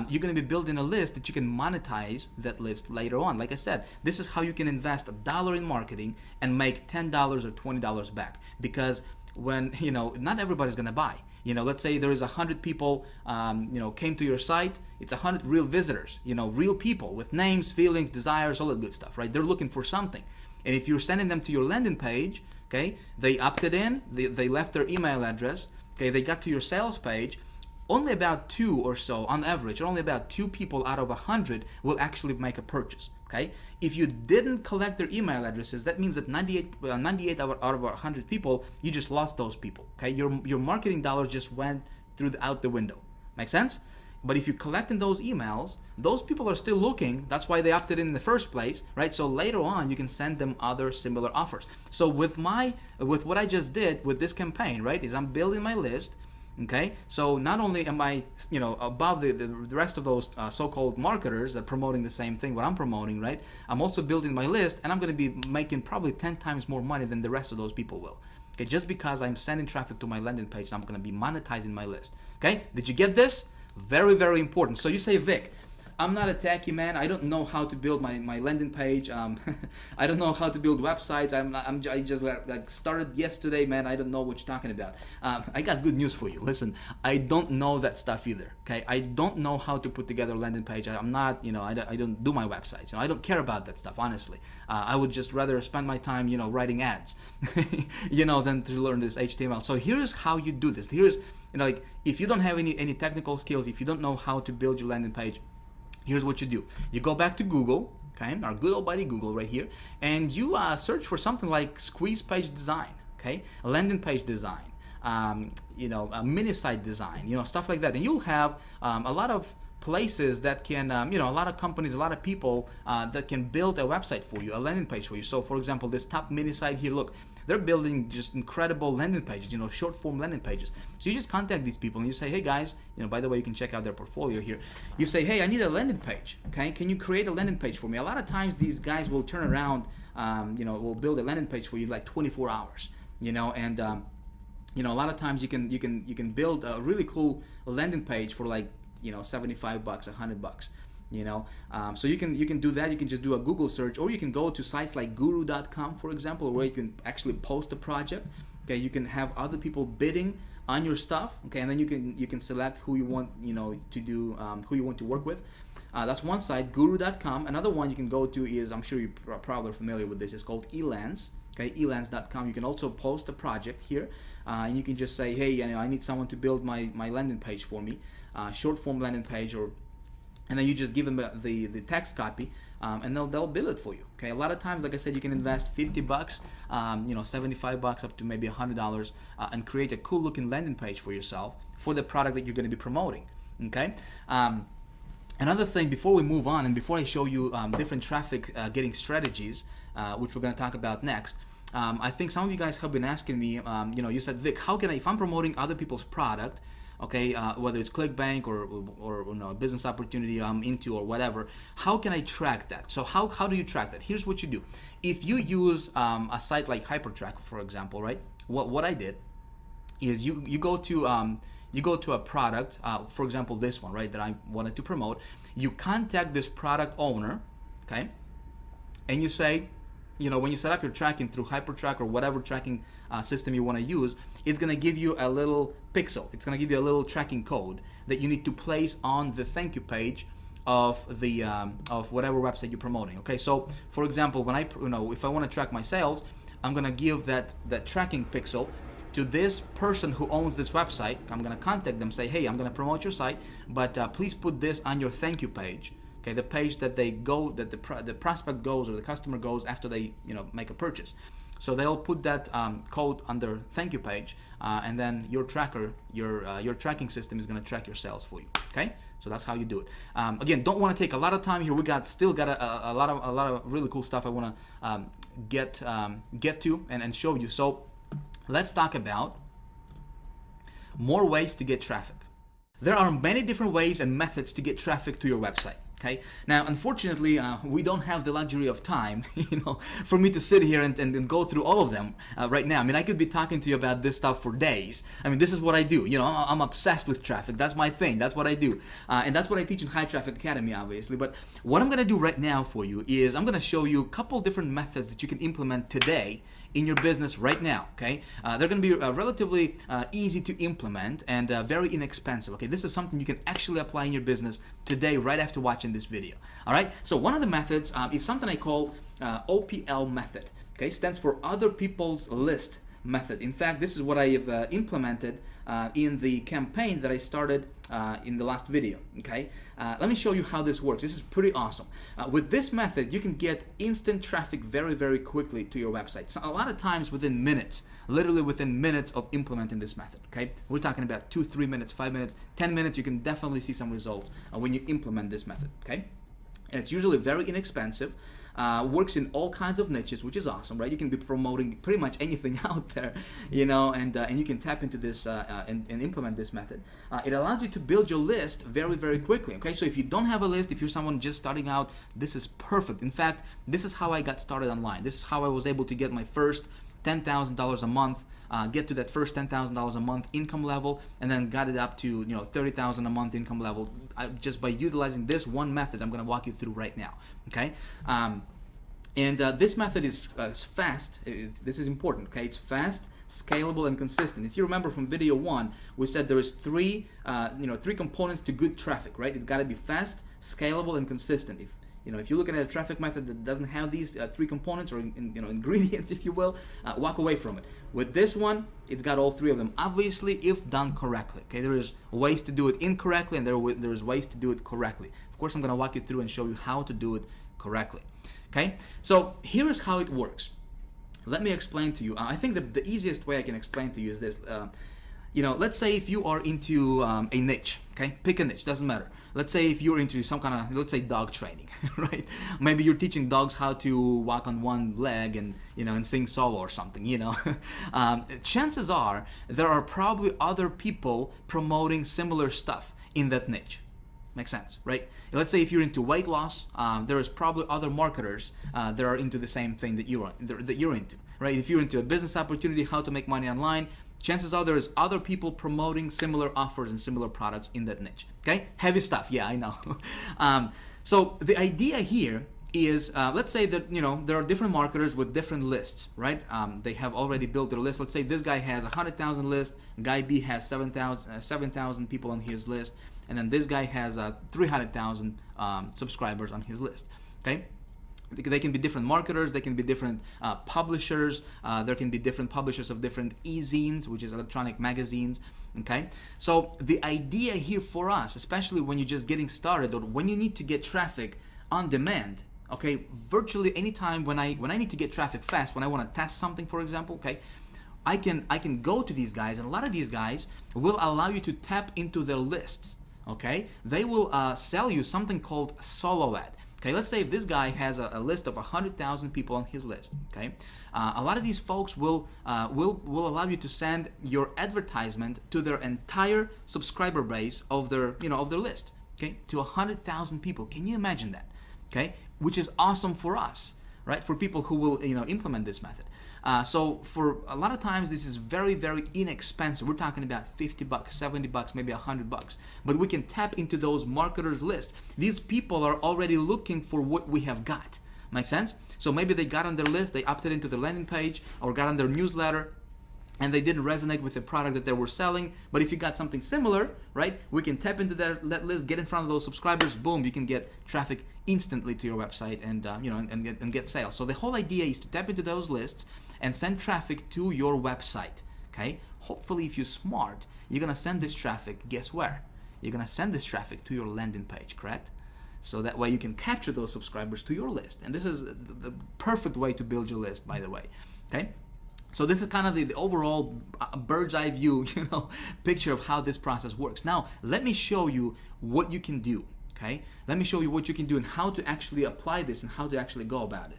you're going to be building a list that you can monetize that list later on. Like I said, this is how you can invest $1 in marketing and make $10 or $20 back, because when not everybody's gonna buy. Let's say there is 100 people came to your site. It's 100 real visitors, real people with names, feelings, desires, all that good stuff, right? They're looking for something. And if you're sending them to your landing page, okay, they opted in, they left their email address, okay, they got to your sales page, only about 2 or so on average, only about 2 people out of 100 will actually make a purchase. Okay, if you didn't collect their email addresses, that means that 98 out of 100 people, you just lost those people. Okay, your marketing dollar just went out the window. Make sense? But if you're collecting those emails, those people are still looking. That's why they opted in the first place, right? So later on, you can send them other similar offers. So with what I just did with this campaign, right, is I'm building my list. Okay, so not only am I, above the rest of those so-called marketers that are promoting the same thing, what I'm promoting, right? I'm also building my list, and I'm going to be making probably 10 times more money than the rest of those people will. Okay, just because I'm sending traffic to my landing page, I'm going to be monetizing my list. Okay, did you get this? Very, very important. So you say, Vic, I'm not a techie, man. I don't know how to build my landing page. I don't know how to build websites. I just started yesterday, man. I don't know what you're talking about. I got good news for you. Listen, I don't know that stuff either. Okay, I don't know how to put together a landing page. I'm not, I don't do my websites. I don't care about that stuff, honestly. I would just rather spend my time, writing ads, than to learn this HTML. So here's how you do this. Here's, if you don't have any technical skills, if you don't know how to build your landing page, here's what you do. You go back to Google, okay, our good old buddy Google right here, and you search for something like squeeze page design, okay, a landing page design, a mini site design, stuff like that. And you'll have a lot of places that can, a lot of companies, a lot of people that can build a website for you, a landing page for you. So for example, this top mini site here, look, they're building just incredible landing pages, short form landing pages. So you just contact these people and you say, hey guys, by the way, you can check out their portfolio here. You say, hey, I need a landing page, okay? Can you create a landing page for me? A lot of times these guys will turn around, will build a landing page for you like 24 hours, and a lot of times you can build a really cool landing page for like, $75, $100. So you can do that. You can just do a Google search, or you can go to sites like guru.com, for example, where you can actually post a project. Okay, you can have other people bidding on your stuff. Okay, and then you can select who you want to do who you want to work with. That's one site, guru.com. Another one you can go to is, I'm sure you're probably familiar with this, it's called Elance. Okay, elance.com. You can also post a project here, and you can just say, hey, I need someone to build my landing page for me, short form landing page, and then you just give them the text copy, and they'll build it for you. Okay, a lot of times, like I said, you can invest $50, $75 up to maybe $100, and create a cool looking landing page for yourself for the product that you're going to be promoting. Okay. Another thing, before we move on and before I show you different traffic getting strategies, which we're going to talk about next, I think some of you guys have been asking me, you said, Vic, how can I, if I'm promoting other people's product, okay, whether it's ClickBank or a business opportunity I'm into or whatever, how can I track that? So how do you track that? Here's what you do. If you use a site like Hypertrack, for example, right? What I did is you go to a product, for example, this one, right, that I wanted to promote. You contact this product owner, okay, and you say, when you set up your tracking through Hypertrack or whatever tracking system you want to use, it's going to give you a little pixel. It's going to give you a little tracking code that you need to place on the thank you page of the of whatever website you're promoting. Okay, so for example, when if I want to track my sales, I'm going to give that tracking pixel to this person who owns this website. I'm going to contact them, say, hey, I'm going to promote your site, but please put this on your thank you page. Okay, the page that they go, that the prospect goes or the customer goes after they make a purchase. So they'll put that code on their thank you page, and then your tracker, your tracking system is going to track your sales for you. Okay, so that's how you do it. Again, don't want to take a lot of time here. We still got a lot of really cool stuff I want to get to and show you. So let's talk about more ways to get traffic. There are many different ways and methods to get traffic to your website. Okay. Now, unfortunately, we don't have the luxury of time, for me to sit here and go through all of them right now. I mean, I could be talking to you about this stuff for days. I mean, this is what I do. I'm obsessed with traffic. That's my thing. That's what I do. And that's what I teach in High Traffic Academy, obviously. But what I'm going to do right now for you is I'm going to show you a couple different methods that you can implement today in your business right now. Okay, they're going to be relatively easy to implement and very inexpensive. Okay, this is something you can actually apply in your business today right after watching this video. All right, so one of the methods is something I call OPL method. Okay, stands for Other People's List method. In fact, this is what I have implemented in the campaign that I started in the last video. Okay, let me show you how this works. This is pretty awesome. With this method, you can get instant traffic very, very quickly to your website. So a lot of times within minutes, literally within minutes of implementing this method. Okay, we're talking about 2, 3 minutes, 5 minutes, 10 minutes. You can definitely see some results when you implement this method. Okay. And it's usually very inexpensive, works in all kinds of niches, which is awesome, right? You can be promoting pretty much anything out there, and you can tap into this and implement this method. It allows you to build your list very, very quickly, okay? So if you don't have a list, if you're someone just starting out, this is perfect. In fact, this is how I got started online. This is how I was able to get my first $10,000 a month, get to that first $10,000 a month income level, and then got it up to $30,000 a month income level just by utilizing this one method I'm going to walk you through right now. Okay, and this method is fast. This is important. Okay, it's fast, scalable, and consistent. If you remember from video 1, we said there is three components to good traffic, right? It's got to be fast, scalable, and consistent. If you're looking at a traffic method that doesn't have these 3 components or ingredients, if you will, walk away from it. With this one, it's got all 3 of them. Obviously, if done correctly. Okay, there is ways to do it incorrectly, and there is ways to do it correctly. Of course, I'm going to walk you through and show you how to do it correctly. Okay, so here is how it works. Let me explain to you. I think the easiest way I can explain to you is this. Let's say if you are into a niche. Okay, pick a niche. Doesn't matter. Let's say if you're into some kind of, let's say, dog training, right? Maybe you're teaching dogs how to walk on one leg and sing solo or something. Chances are there are probably other people promoting similar stuff in that niche. Makes sense, right? Let's say if you're into weight loss, there is probably other marketers that are into the same thing that you're into, right? If you're into a business opportunity, how to make money online, chances are there's other people promoting similar offers and similar products in that niche. Okay, heavy stuff. Yeah, I know. So the idea here is, let's say that there are different marketers with different lists, right? They have already built their list. Let's say this guy has 100,000 list, guy B has 7,000 people on his list, and then this guy has 300,000 subscribers on his list. Okay. They can be different marketers, they can be different publishers, there can be different publishers of different e-zines, which is electronic magazines, okay? So the idea here for us, especially when you're just getting started or when you need to get traffic on demand, okay, virtually anytime when I need to get traffic fast, when I want to test something, for example, okay, I can go to these guys, and a lot of these guys will allow you to tap into their lists, okay? They will sell you something called solo ad. Okay, let's say if this guy has a list of 100,000 people on his list. Okay, a lot of these folks will allow you to send your advertisement to their entire subscriber base of their of their list. Okay, to 100,000 people. Can you imagine that? Okay, which is awesome for us, right? For people who will implement this method. So for a lot of times this is very, very inexpensive. We're talking about $50, $70, maybe $100, but we can tap into those marketers lists. These people are already looking for what we have got. Make sense? So maybe they got on their list, they opted into the landing page or got on their newsletter, and they didn't resonate with the product that they were selling. But if you got something similar, right, we can tap into that list, get in front of those subscribers, boom, you can get traffic instantly to your website and and get sales. So the whole idea is to tap into those lists and send traffic to your website. Okay, hopefully if you're smart, you're gonna send this traffic, guess where? You're gonna send this traffic to your landing page, correct? So that way you can capture those subscribers to your list. And this is the perfect way to build your list, by the way. Okay. So this is kind of the overall bird's eye view, picture of how this process works. Now, let me show you what you can do, okay? Let me show you what you can do and how to actually apply this and how to actually go about it.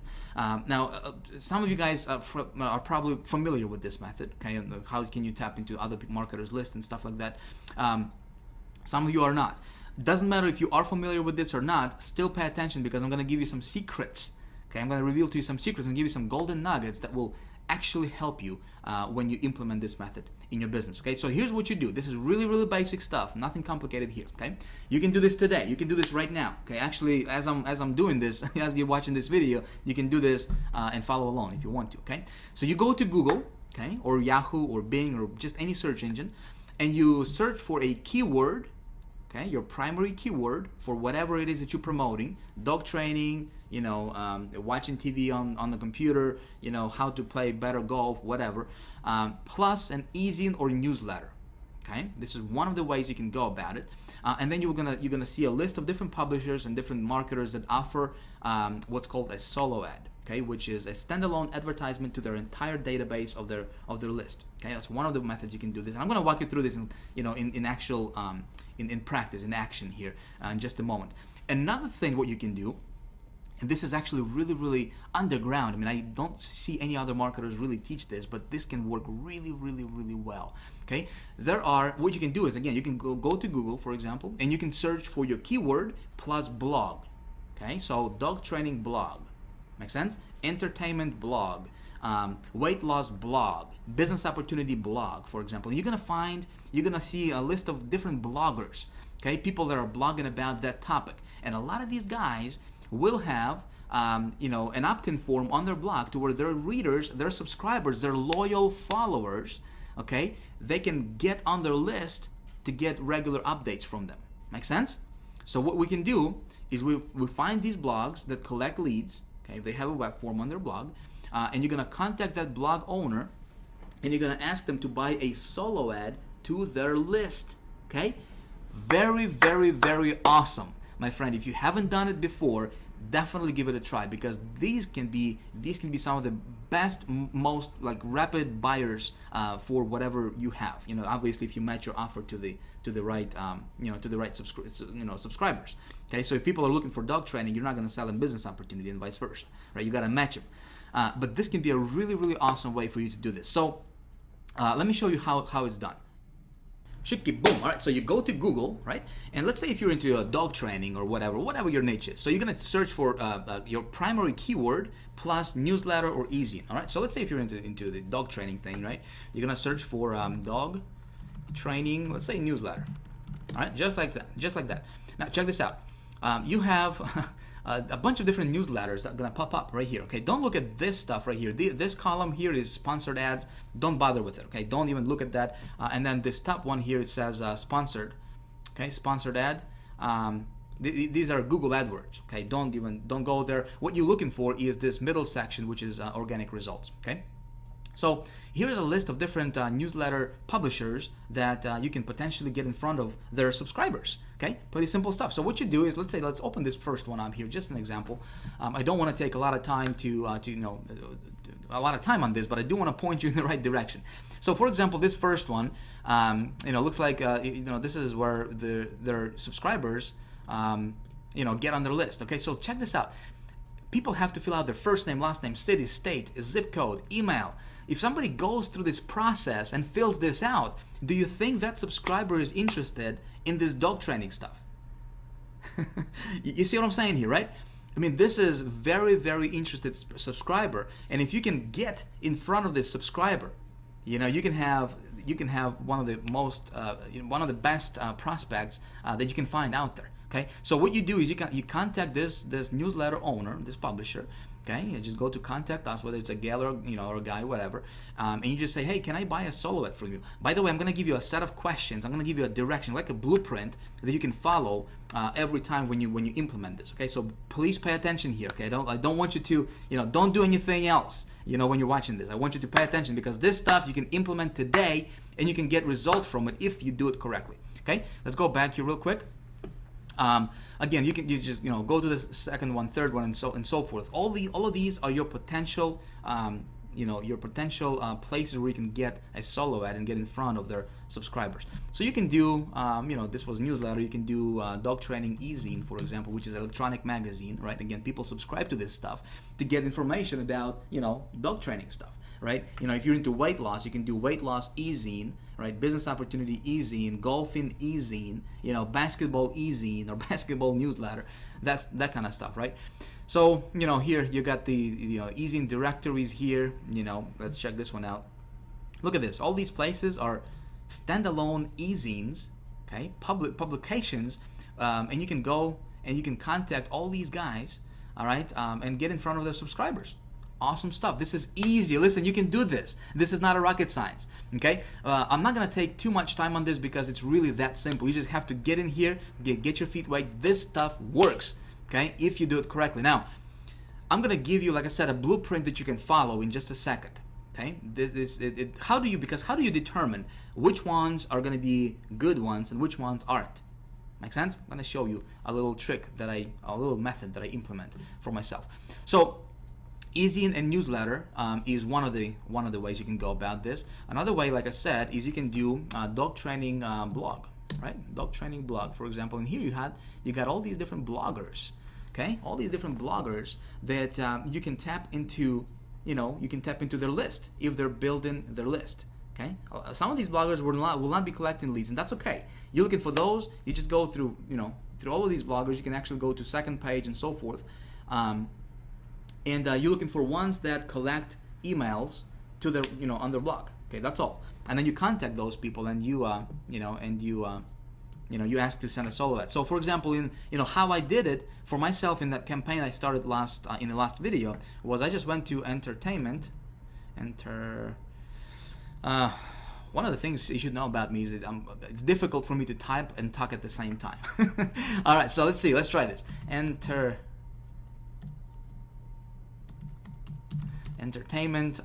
Now, some of you guys are probably familiar with this method, okay? And how can you tap into other marketers' lists and stuff like that. Some of you are not. Doesn't matter if you are familiar with this or not, still pay attention because I'm gonna give you some secrets, okay? I'm gonna reveal to you some secrets and give you some golden nuggets that will actually help you when you implement this method in your business. Okay, so here's what you do. This is really, really basic stuff, nothing complicated here. Okay, you can do this today, you can do this right now. Okay, actually as I'm doing this, as you're watching this video, you can do this and follow along if you want to. Okay, so you go to Google, okay, or Yahoo or Bing or just any search engine, and you search for a keyword, okay, your primary keyword for whatever it is that you're promoting. Dog training, watching TV on the computer, how to play better golf, whatever, plus an e-zine or newsletter. Okay, this is one of the ways you can go about it, and then you're gonna see a list of different publishers and different marketers that offer what's called a solo ad. Okay, which is a standalone advertisement to their entire database of their list. Okay, that's one of the methods you can do this, and I'm gonna walk you through this in actual in practice, in action here in just a moment. Another thing what you can do, and this is actually really, really underground. I mean, I don't see any other marketers really teach this, but this can work really, really, really well. Okay, what you can do is, again, you can go to Google, for example, and you can search for your keyword plus blog. Okay, so dog training blog, make sense? Entertainment blog, weight loss blog, business opportunity blog, for example. You're gonna see a list of different bloggers, okay, people that are blogging about that topic, and a lot of these guys will have an opt-in form on their blog to where their readers, their subscribers, their loyal followers, okay, they can get on their list to get regular updates from them. Make sense? So what we can do is we find these blogs that collect leads, okay, they have a web form on their blog, and you're gonna contact that blog owner and you're gonna ask them to buy a solo ad to their list. Okay, very, very, very awesome, my friend. If you haven't done it before, definitely give it a try, because these can be some of the best, most like rapid buyers for whatever you have. Obviously if you match your offer to the right subscribers. Okay, so if people are looking for dog training, you're not going to sell them business opportunity and vice versa, right? You got to match them. But this can be a really, really awesome way for you to do this. So let me show you how it's done. should keep boom. All right, so you go to Google, right? And let's say if you're into dog training or whatever your niche is. So you're gonna search for your primary keyword plus newsletter or e-zine. All right, so let's say if you're into the dog training thing, right? You're gonna search for dog training, let's say newsletter. All right, just like that. Now check this out. You have a bunch of different newsletters that are gonna pop up right here. Okay, don't look at this stuff right here. This column here is sponsored ads. Don't bother with it. Okay, don't even look at that. And then this top one here, it says sponsored. Okay, sponsored ad. These are Google AdWords. Okay, don't go there. What you're looking for is this middle section, which is organic results. Okay. So here's a list of different newsletter publishers that you can potentially get in front of their subscribers. Okay, pretty simple stuff. So what you do is, let's open this first one up here, just an example. I don't want to take a lot of time a lot of time on this, but I do want to point you in the right direction. So for example, this first one, looks like this is where their subscribers, get on their list. Okay, so check this out. People have to fill out their first name, last name, city, state, zip code, email. If somebody goes through this process and fills this out, do you think that subscriber is interested in this dog training stuff? You see what I'm saying here, right? I mean, this is very, very interested subscriber, and if you can get in front of this subscriber, you can have one of the most one of the best prospects that you can find out there. Okay, so what you do is you contact this newsletter owner, this publisher. Okay, you just go to contact us, whether it's a gal or a guy, whatever, and you just say, hey, can I buy a solo ad from you? By the way, I'm going to give you a set of questions. I'm going to give you a direction, like a blueprint that you can follow every time when you implement this. Okay, so please pay attention here. Okay, I don't want you to don't do anything else. When you're watching this, I want you to pay attention, because this stuff you can implement today and you can get results from it if you do it correctly. Okay, let's go back here real quick. Again, you just go to the second one, third one, and so forth. All of these are your potential places where you can get a solo ad and get in front of their subscribers. So you can do this was newsletter. You can do dog training e-zine, for example, which is an electronic magazine, right? Again, people subscribe to this stuff to get information about dog training stuff. Right? If you're into weight loss, you can do weight loss e-zine, right? Business opportunity e-zine, golfing e-zine, basketball e-zine or basketball newsletter. That's that kind of stuff, right? So, here you got the e-zine directories here. Let's check this one out. Look at this. All these places are standalone e-zines, okay? Publications, and you can go and you can contact all these guys, all right, and get in front of their subscribers. Awesome stuff. This is easy. Listen, you can do this. This is not a rocket science. Okay, I'm not gonna take too much time on this because it's really that simple. You just have to get in here, get your feet wet. This stuff works. Okay, if you do it correctly. Now, I'm gonna give you, like I said, a blueprint that you can follow in just a second. Okay, how do you determine which ones are gonna be good ones and which ones aren't? Make sense? I'm gonna show you a little trick a little method that I implement for myself. So, e-zine and newsletter is one of the ways you can go about this. Another way, like I said, is you can do dog training blog, right? Dog training blog, for example. And here you got all these different bloggers, okay? All these different bloggers that you can tap into, their list if they're building their list. Okay, some of these bloggers will not be collecting leads, and that's okay. You're looking for those. You just go through all of these bloggers. You can actually go to second page and so forth. And you're looking for ones that collect emails to their, on their blog. Okay, that's all. And then you contact those people, and you ask to send a solo ad. So, for example, in how I did it for myself in that campaign I started in the last video was I just went to entertainment. One of the things you should know about me is that it's difficult for me to type and talk at the same time. All right, so let's see. Let's try this. Entertainment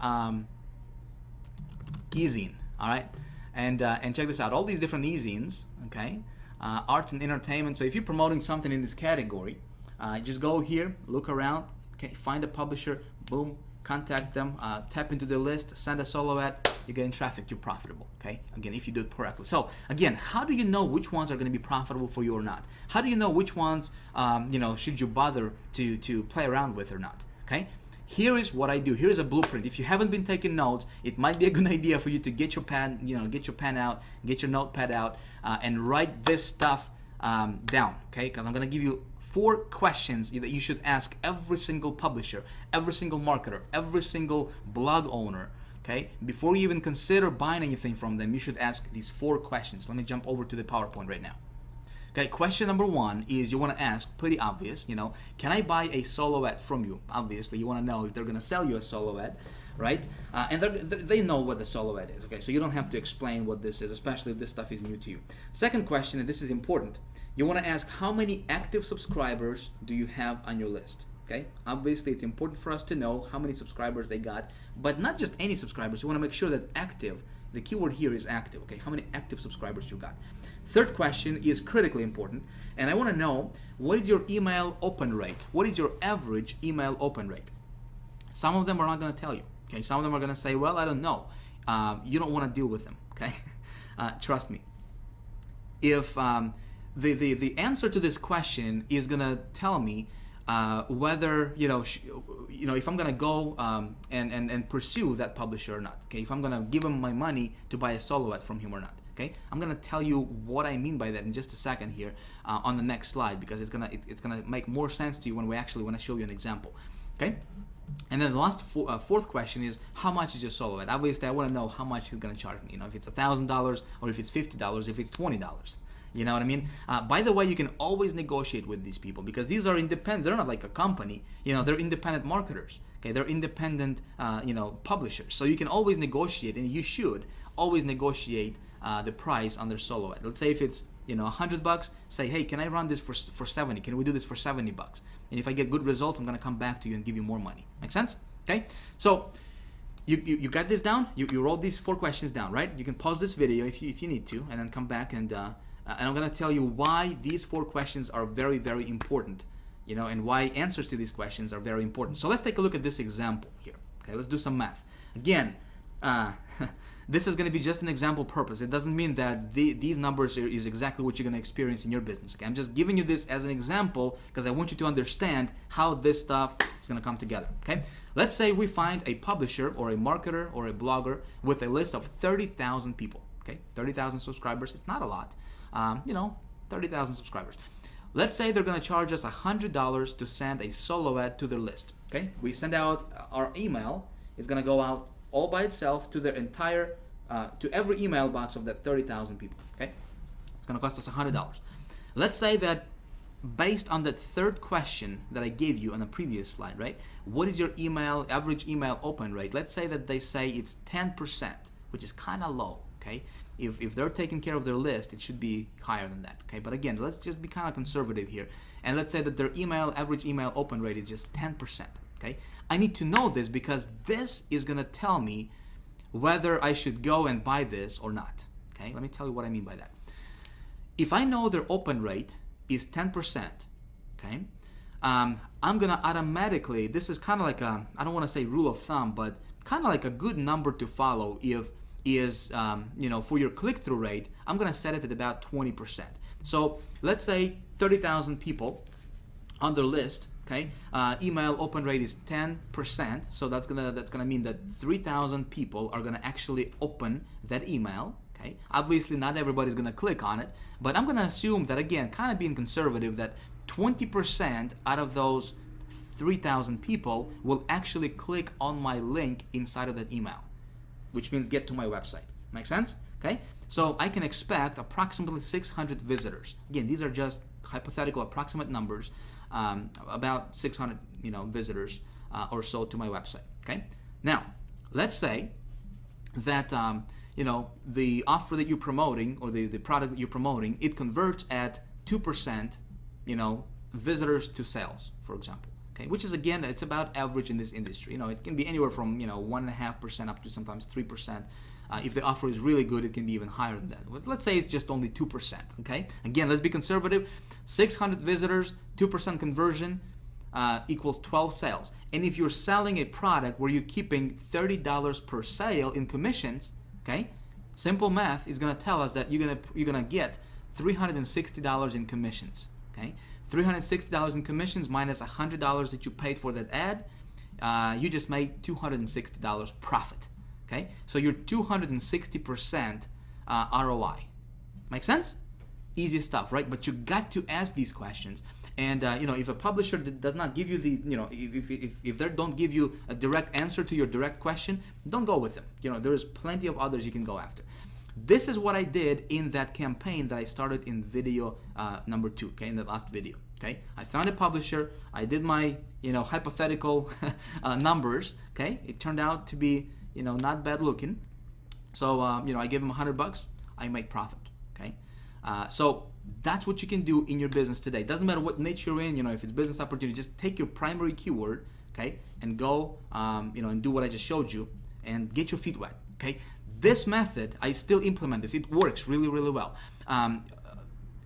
e-zine, all right, and check this out. All these different e-zines, okay, art and entertainment. So if you're promoting something in this category, just go here, look around, okay, find a publisher, boom, contact them, tap into their list, send a solo ad. You're getting traffic, you're profitable. Okay, again, if you do it correctly. So again, how do you know which ones are going to be profitable for you or not? How do you know which ones should you bother to play around with or not? Okay. here is what I do. Here's a blueprint. If you haven't been taking notes, it might be a good idea for you to get your pen, get your pen out, get your notepad out, and write this stuff down, okay? Because I'm gonna give you 4 questions that you should ask every single publisher, every single marketer, every single blog owner, okay? Before you even consider buying anything from them, you should ask these 4 questions. Let me jump over to the PowerPoint right now. Okay, question number 1 is you want to ask, pretty obvious, can I buy a solo ad from you? Obviously, you want to know if they're going to sell you a solo ad, right? And they know what the solo ad is, okay? So you don't have to explain what this is, especially if this stuff is new to you. Second question, and this is important, you want to ask how many active subscribers do you have on your list, okay? Obviously, it's important for us to know how many subscribers they got, but not just any subscribers. You want to make sure that active, the keyword here is active, okay? How many active subscribers you got. Third question is critically important, and I want to know, what is your email open rate? What is your average email open rate? Some of them are not going to tell you, okay? Some of them are going to say, well, I don't know. You don't want to deal with them, okay? Trust me. If the answer to this question is going to tell me whether, if I'm going to go and pursue that publisher or not, okay? If I'm going to give him my money to buy a solo ad from him or not. Okay? I'm gonna tell you what I mean by that in just a second here on the next slide, because it's gonna make more sense to you when I show you an example. Okay? And then the last fourth question is, how much is your solo ad? Obviously, I want to know how much he's gonna charge me. If it's $1,000 or if it's $50, if it's $20. You know what I mean? By the way, you can always negotiate with these people, because these are independent. They're not like a company. They're independent marketers. Okay, they're independent, publishers. So you can always negotiate, and you should always negotiate the price on their solo ad. Let's say if it's $100, say, hey, can I run this for 70? Can we do this for $70? And if I get good results, I'm gonna come back to you and give you more money. Make sense? Okay. So you got this down. You wrote these 4 questions down, right? You can pause this video if you need to, and then come back and I'm gonna tell you why these 4 questions are very, very important. And why answers to these questions are very important. So let's take a look at this example here. Okay, let's do some math. Again, this is going to be just an example purpose. It doesn't mean that these numbers is exactly what you're going to experience in your business. Okay, I'm just giving you this as an example because I want you to understand how this stuff is going to come together. Okay, let's say we find a publisher or a marketer or a blogger with a list of 30,000 people. Okay, 30,000 subscribers. It's not a lot. 30,000 subscribers. Let's say they're going to charge us $100 to send a solo ad to their list. Okay, we send out our email. It's going to go out all by itself to their entire, to every email box of that 30,000 people. Okay, it's going to cost us $100. Let's say that based on that third question that I gave you on the previous slide, right? What is your average email open rate? Let's say that they say it's 10%, which is kind of low. Okay, if they're taking care of their list, it should be higher than that. Okay, but again, let's just be kind of conservative here, and let's say that their average email open rate is just 10%. Okay, I need to know this because this is gonna tell me whether I should go and buy this or not. Okay, let me tell you what I mean by that. If I know their open rate is 10%, okay, I'm gonna automatically, this is kind of like a, I don't want to say rule of thumb, but kind of like a good number to follow is for your click-through rate, I'm gonna set it at about 20%. So let's say 30,000 people on their list. Okay, email open rate is 10%, so that's gonna mean that 3,000 people are gonna actually open that email. Okay, obviously not everybody's gonna click on it, but I'm gonna assume that, again, kind of being conservative, that 20% out of those 3,000 people will actually click on my link inside of that email, which means get to my website. Make sense? Okay, so I can expect approximately 600 visitors. Again, these are just hypothetical approximate numbers. About 600 visitors or so to my website. Okay, now let's say that the offer that you're promoting or the product that you're promoting, it converts at 2% visitors to sales, for example. Okay, which is, again, it's about average in this industry. It can be anywhere from 1.5% up to sometimes 3%. If the offer is really good, it can be even higher than that. But let's say it's just only 2%. Okay, again, let's be conservative. 600 visitors, 2% conversion equals 12 sales. And if you're selling a product where you're keeping $30 per sale in commissions, okay, simple math is going to tell us that you're gonna get $360 in commissions. Okay, $360 in commissions minus $100 that you paid for that ad. you just made $260 profit. Okay, so you're 260% ROI. Make sense? Easy stuff, right? But you got to ask these questions. And if a publisher does not give you the, if they don't give you a direct answer to your direct question, don't go with them. There's plenty of others you can go after. This is what I did in that campaign that I started in video number 2, okay, in the last video. Okay, I found a publisher. I did my, hypothetical numbers. Okay, it turned out to be, not bad looking. So, I gave them $100. I make profit. Okay, so that's what you can do in your business today. Doesn't matter what niche you're in. If it's business opportunity, just take your primary keyword, okay, and go, and do what I just showed you, and get your feet wet. Okay, this method I still implement this. It works really, really well.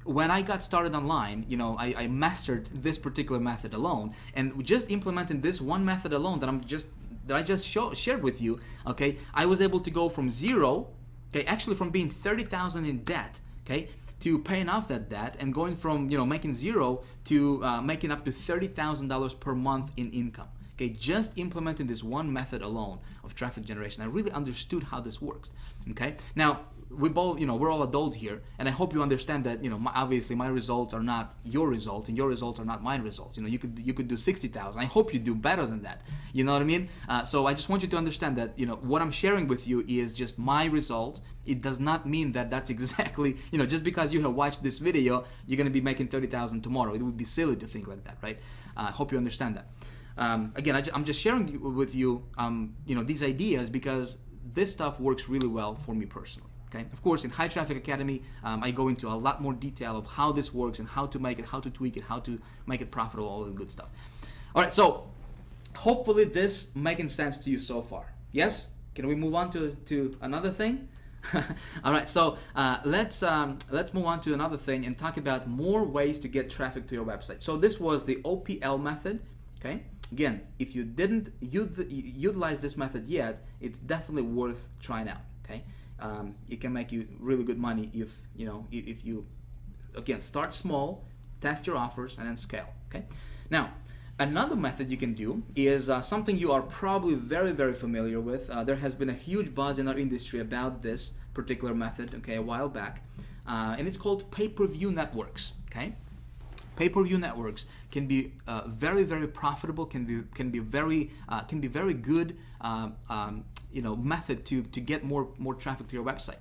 When I got started online, I mastered this particular method alone, and just implementing this one method alone that I just shared with you, okay, I was able to go from zero, okay, actually from being 30,000 in debt, okay, to paying off that debt and going from making zero to making up to $30,000 per month in income. Okay, just implementing this one method alone of traffic generation, I really understood how this works. Okay, now we both, we're all adults here, and I hope you understand that, obviously my results are not your results, and your results are not my results. You could do 60,000. I hope you do better than that. You know what I mean? So I just want you to understand that, what I'm sharing with you is just my results. It does not mean that that's exactly, just because you have watched this video, you're going to be making 30,000 tomorrow. It would be silly to think like that, right? I hope you understand that. Again, I'm just sharing with you, these ideas because this stuff works really well for me personally. Okay. Of course, in High Traffic Academy, I go into a lot more detail of how this works and how to make it, how to tweak it, how to make it profitable, all the good stuff. All right. So hopefully this making sense to you so far. Yes? Can we move on to another thing? All right. So let's move on to another thing and talk about more ways to get traffic to your website. So this was the OPL method. Okay. Again, if you didn't utilize this method yet, it's definitely worth trying out. Okay, it can make you really good money if you again start small, test your offers, and then scale. Okay, now another method you can do is something you are probably very, very familiar with. There has been a huge buzz in our industry about this particular method. Okay, a while back, and it's called pay-per-view networks. Okay. Pay-per-view networks can be very, very profitable. Can be very good method to get more traffic to your website.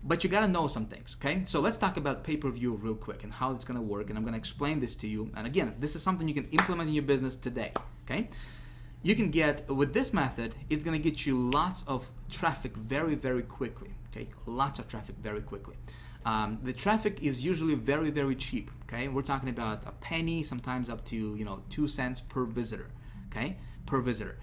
But you gotta know some things. Okay, so let's talk about pay-per-view real quick and how it's gonna work. And I'm gonna explain this to you. And again, this is something you can implement in your business today. Okay, you can get with this method. It's gonna get you lots of traffic very, very quickly. Okay, lots of traffic very quickly. The traffic is usually very, very cheap. Okay, we're talking about a penny, sometimes up to 2 cents per visitor. Okay, per visitor,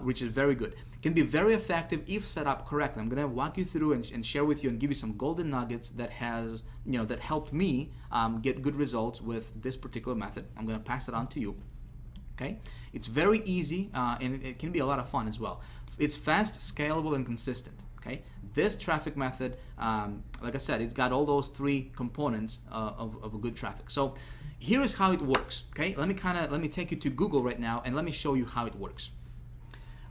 which is very good. Can be very effective if set up correctly. I'm gonna walk you through and share with you and give you some golden nuggets that that helped me get good results with this particular method. I'm gonna pass it on to you. Okay, it's very easy and it can be a lot of fun as well. It's fast, scalable, and consistent. Okay, this traffic method, like I said, it's got all those 3 components of a good traffic. So here is how it works. Okay, let me take you to Google right now and let me show you how it works.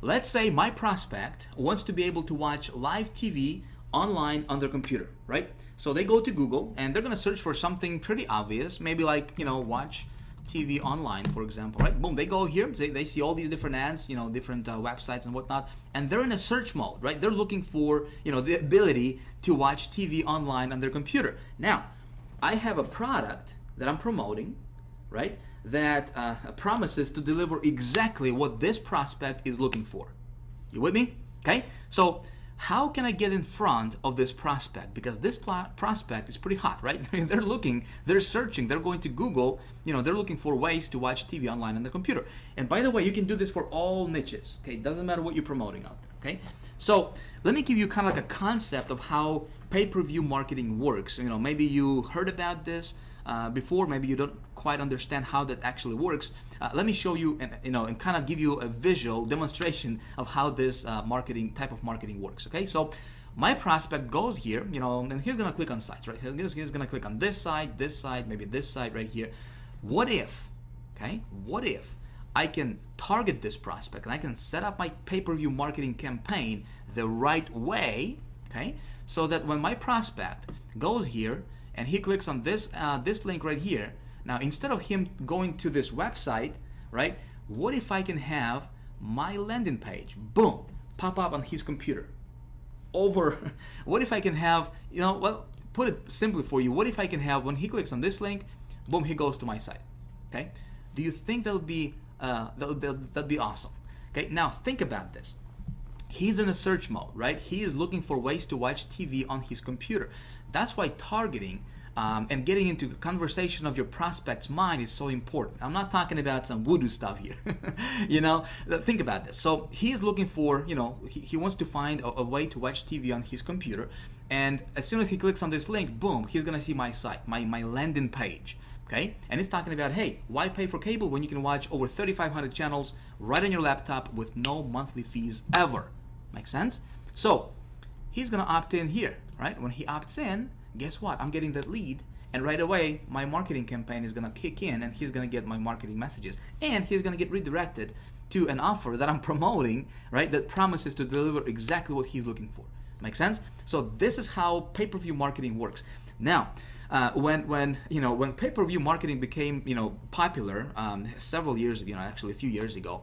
Let's say my prospect wants to be able to watch live TV online on their computer, right? So they go to Google and they're gonna search for something pretty obvious, maybe like watch TV online, for example, right? Boom, they go here, they see all these different ads, different websites and whatnot, and they're in a search mode, right? They're looking for, the ability to watch TV online on their computer. Now, I have a product that I'm promoting, right? That promises to deliver exactly what this prospect is looking for. You with me? Okay, so how can I get in front of this prospect? Because this prospect is pretty hot, right? They're searching, they're going to Google, they're looking for ways to watch TV online on the computer. And by the way, you can do this for all niches, okay? It doesn't matter what you're promoting out there, okay? So let me give you kind of like a concept of how pay-per-view marketing works. Maybe you heard about this before, maybe you don't quite understand how that actually works. Let me show you and kind of give you a visual demonstration of how this type of marketing works. Okay, so my prospect goes here, and he's gonna click on sites, right? He's gonna click on this site, maybe this site right here. What if I can target this prospect and I can set up my pay-per-view marketing campaign the right way, okay? So that when my prospect goes here and he clicks on this this link right here, now instead of him going to this website, right? What if I can have my landing page, boom, pop up on his computer? What if I can have, well, put it simply for you, what if I can have, when he clicks on this link, boom, he goes to my site, okay? Do you think that'd be awesome? Okay, now think about this. He's in a search mode, right? He is looking for ways to watch TV on his computer. That's why targeting and getting into the conversation of your prospect's mind is so important. I'm not talking about some voodoo stuff here. Think about this. So he's looking for, he wants to find a way to watch TV on his computer. And as soon as he clicks on this link, boom, he's gonna see my site, my landing page. Okay? And it's talking about, hey, why pay for cable when you can watch over 3,500 channels right on your laptop with no monthly fees ever? Make sense? So he's gonna opt in here, right? When he opts in, guess what? I'm getting that lead, and right away my marketing campaign is gonna kick in, and he's gonna get my marketing messages, and he's gonna get redirected to an offer that I'm promoting, right? That promises to deliver exactly what he's looking for. Make sense? So this is how pay-per-view marketing works. Now, when pay-per-view marketing became popular several years ago, actually a few years ago,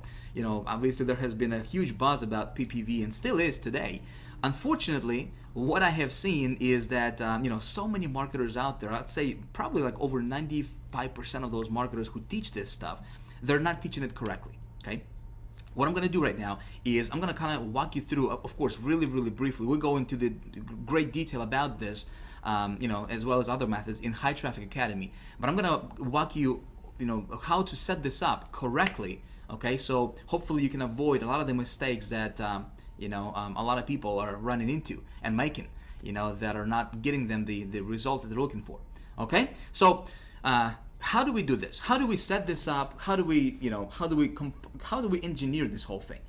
obviously there has been a huge buzz about PPV and still is today. Unfortunately, what I have seen is that so many marketers out there, I'd say probably like over 95% of those marketers who teach this stuff, they're not teaching it correctly. Okay. What I'm going to do right now is I'm going to kind of walk you through, of course, really, really briefly. We'll go into the great detail about this, as well as other methods in High Traffic Academy. But I'm going to walk you, how to set this up correctly. Okay, so hopefully you can avoid a lot of the mistakes that a lot of people are running into and making, that are not getting them the result that they're looking for. Okay, so how do we do this? How do we set this up? How do we engineer this whole thing?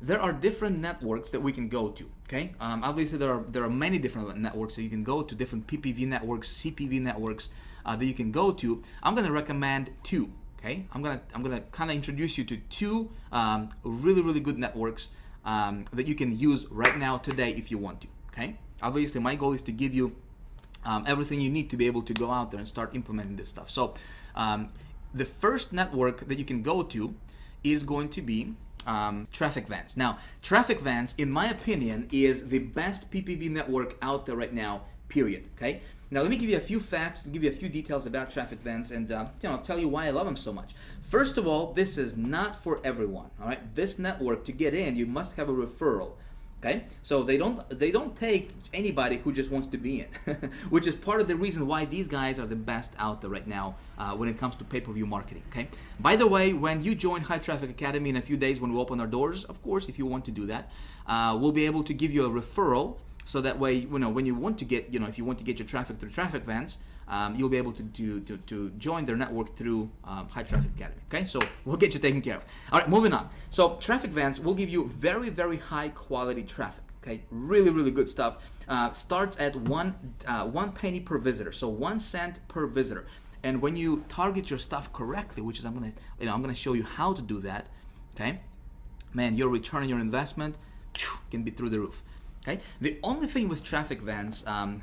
There are different networks that we can go to. Okay, obviously there are many different networks that you can go to, different PPV networks, CPV networks that you can go to. I'm going to recommend two. Okay, I'm gonna kind of introduce you to two really, really good networks that you can use right now today if you want to. Okay, obviously my goal is to give you everything you need to be able to go out there and start implementing this stuff. So the first network that you can go to is going to be Traffic Vans. Now, Traffic Vans, in my opinion, is the best PPV network out there right now, period. Okay. Now let me give you a few facts, give you a few details about Traffic Vans, and I'll tell you why I love them so much. First of all, this is not for everyone. All right, this network, to get in, you must have a referral. Okay, so they don't take anybody who just wants to be in, which is part of the reason why these guys are the best out there right now when it comes to pay-per-view marketing. Okay. By the way, when you join High Traffic Academy in a few days when we open our doors, of course, if you want to do that, we'll be able to give you a referral. So that way, when you want to get, if you want to get your traffic through Traffic Vans, you'll be able to join their network through High Traffic Academy. Okay, so we'll get you taken care of. All right, moving on. So Traffic Vans will give you very, very high quality traffic. Okay, really, really good stuff. Starts at one penny per visitor, so 1 cent per visitor. And when you target your stuff correctly, which is I'm gonna show you how to do that. Okay, man, your return on your investment can be through the roof. Okay. The only thing with Traffic Vans, and